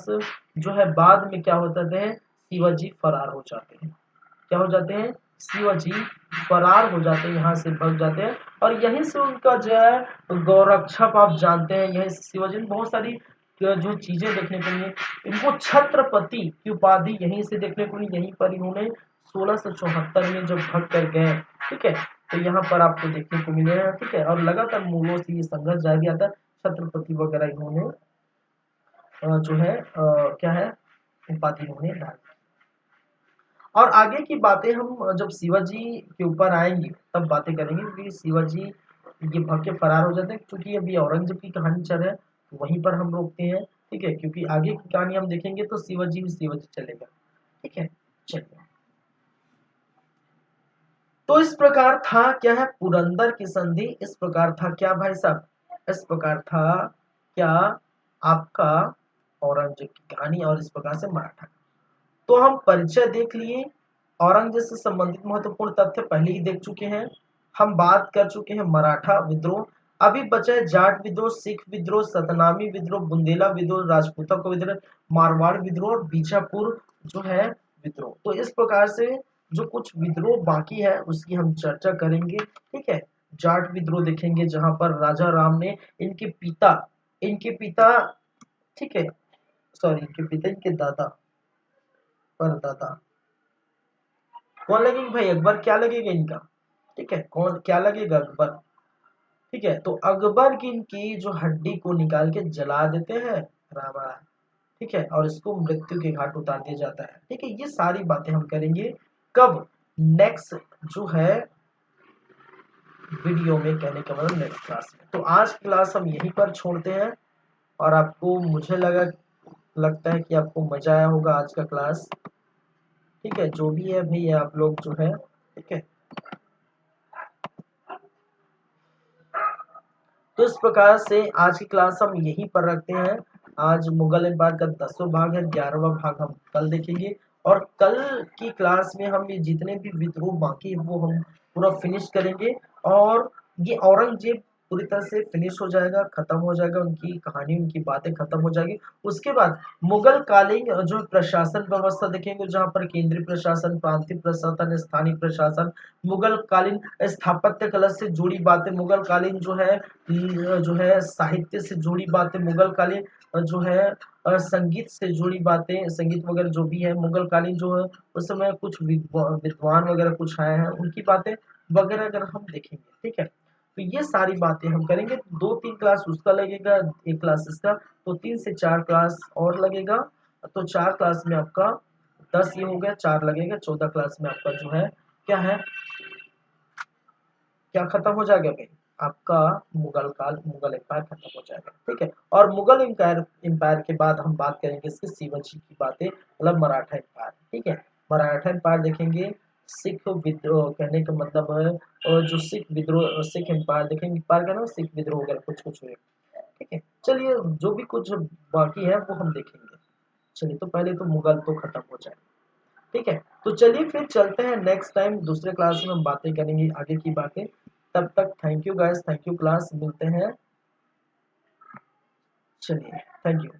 जो है, बाद में क्या होता है? शिवाजी फरार हो जाते हैं। क्या हो जाते हैं? शिवाजी फरार हो जाते हैं, यहाँ से भग जाते हैं। और यहीं से उनका जो है गौरक्षक, आप जानते हैं, यहीं से शिवाजी ने बहुत सारी जो चीजें देखने को मिली। इनको छत्रपति की उपाधि यहीं से देखने को मिली, यहीं पर इन्होंने 1674 में जब भग कर गए। ठीक है, तो यहाँ पर आपको देखने को मिले। ठीक है, और लगातार मुगलों से ये संघर्ष जारी आता है। छत्रपति वगैरह इन्होंने जो है क्या है, उपाधि इन्होंने धारण। और आगे की बातें हम जब शिवाजी के ऊपर आएंगे तब बातें करेंगे, क्योंकि शिवाजी ये भाग के फरार हो जाते हैं। क्योंकि अभी औरंगजेब की कहानी चल रहा है, तो वहीं पर हम रोकते हैं। ठीक है, क्योंकि आगे की कहानी हम देखेंगे तो शिवाजी भी शिवाजी चलेगा। ठीक है, चलिए। तो इस प्रकार था क्या है, पुरंदर की संधि इस प्रकार था क्या भाई साहब? इस प्रकार था क्या आपका औरंगजेब की कहानी, और इस प्रकार से मराठा। तो हम परिचय देख लिए, औरंगजेब से संबंधित महत्वपूर्ण तथ्य पहले ही देख चुके हैं। हम बात कर चुके हैं मराठा विद्रोह। अभी बचा है जाट विद्रोह, सिख विद्रोह, सतनामी विद्रोह, बुंदेला विद्रोह, राजपूतों का विद्रोह, मारवाड़ विद्रोह और बीजापुर जो है विद्रोह। तो इस प्रकार से जो कुछ विद्रोह बाकी है उसकी हम चर्चा करेंगे। ठीक है, जाट विद्रोह देखेंगे, जहां पर राजा राम ने इनके पिता, ठीक है, सॉरी, इनके दादा, परदादा, कौन लगेगा भाई? अकबर क्या लगेगा इनका? ठीक है, कौन क्या लगेगा? अकबर। ठीक है, तो अकबर की जो हड्डी को निकाल के जला देते हैं रामा। ठीक है, और इसको मृत्यु के घाट उतार दिया जाता है। ठीक है, ये सारी बातें हम करेंगे कब? नेक्स्ट जो है वीडियो में, कहने का मतलब नेक्स्ट क्लास में। तो आज क्लास हम यहीं पर छोड़ते हैं। और आपको, मुझे लगता है कि आपको मजा आया होगा आज का क्लास। ठीक है, जो भी है भैया आप लोग जो है ठीक है। तो इस प्रकार से आज की क्लास हम यहीं पर रखते हैं। आज मुगल एम्पायर का 10वां भाग है, 11वां भाग हम कल देखेंगे। और कल की क्लास में हम ये जितने भी विद्रोह बाकी है वो हम पूरा फिनिश करेंगे। और ये औरंगजेब पूरी तरह से फिनिश हो जाएगा, खत्म हो जाएगा, उनकी कहानी उनकी बातें खत्म हो जाएगी। उसके बाद मुगल कालीन जो प्रशासन व्यवस्था देखेंगे, जहाँ पर केंद्रीय प्रशासन, प्रांतीय प्रशासन, स्थानीय प्रशासन, मुगल कालीन स्थापत्य कला से जुड़ी बातें, मुगल कालीन जो है साहित्य से जुड़ी बातें, मुगल कालीन जो है संगीत से जुड़ी बातें, संगीत वगैरह जो भी है मुगल कालीन जो है उस समय कुछ विद्वान वगैरह कुछ आए हैं उनकी बातें वगैरह अगर हम देखेंगे, ठीक है। तो ये सारी बातें हम करेंगे। 2-3 क्लास उसका लगेगा, 1 क्लास इसका, तो 3 से 4 क्लास और लगेगा। तो 4 क्लास में आपका 10 ये हो गया, 4 लगेगा, 14 क्लास में आपका जो है क्या है, क्या खत्म हो जाएगा भाई, आपका मुगल काल, मुगल एम्पायर खत्म हो जाएगा, ठीक है। और मुगल एम्पायर एम्पायर के बाद हम बात करेंगे इसके शिवाजी की बातें, मतलब मराठा एम्पायर, ठीक है। मराठा एम्पायर देखेंगे, सिख विद्रोह कहने का मतलब है, और जो सिख विद्रोह, सिख एम्पायर देखेंगे, एम्पायर का ना सिख विद्रोह वगैरह कुछ कुछ हुए, ठीक है। चलिए जो भी कुछ बाकी है वो हम देखेंगे। चलिए तो पहले तो मुगल तो खत्म हो जाए, ठीक है। तो चलिए फिर चलते हैं, नेक्स्ट टाइम दूसरे क्लास में हम बातें करेंगे आगे की बातें। तब तक thank you guys, thank you class, मिलते हैं। चलिए थैंक यू।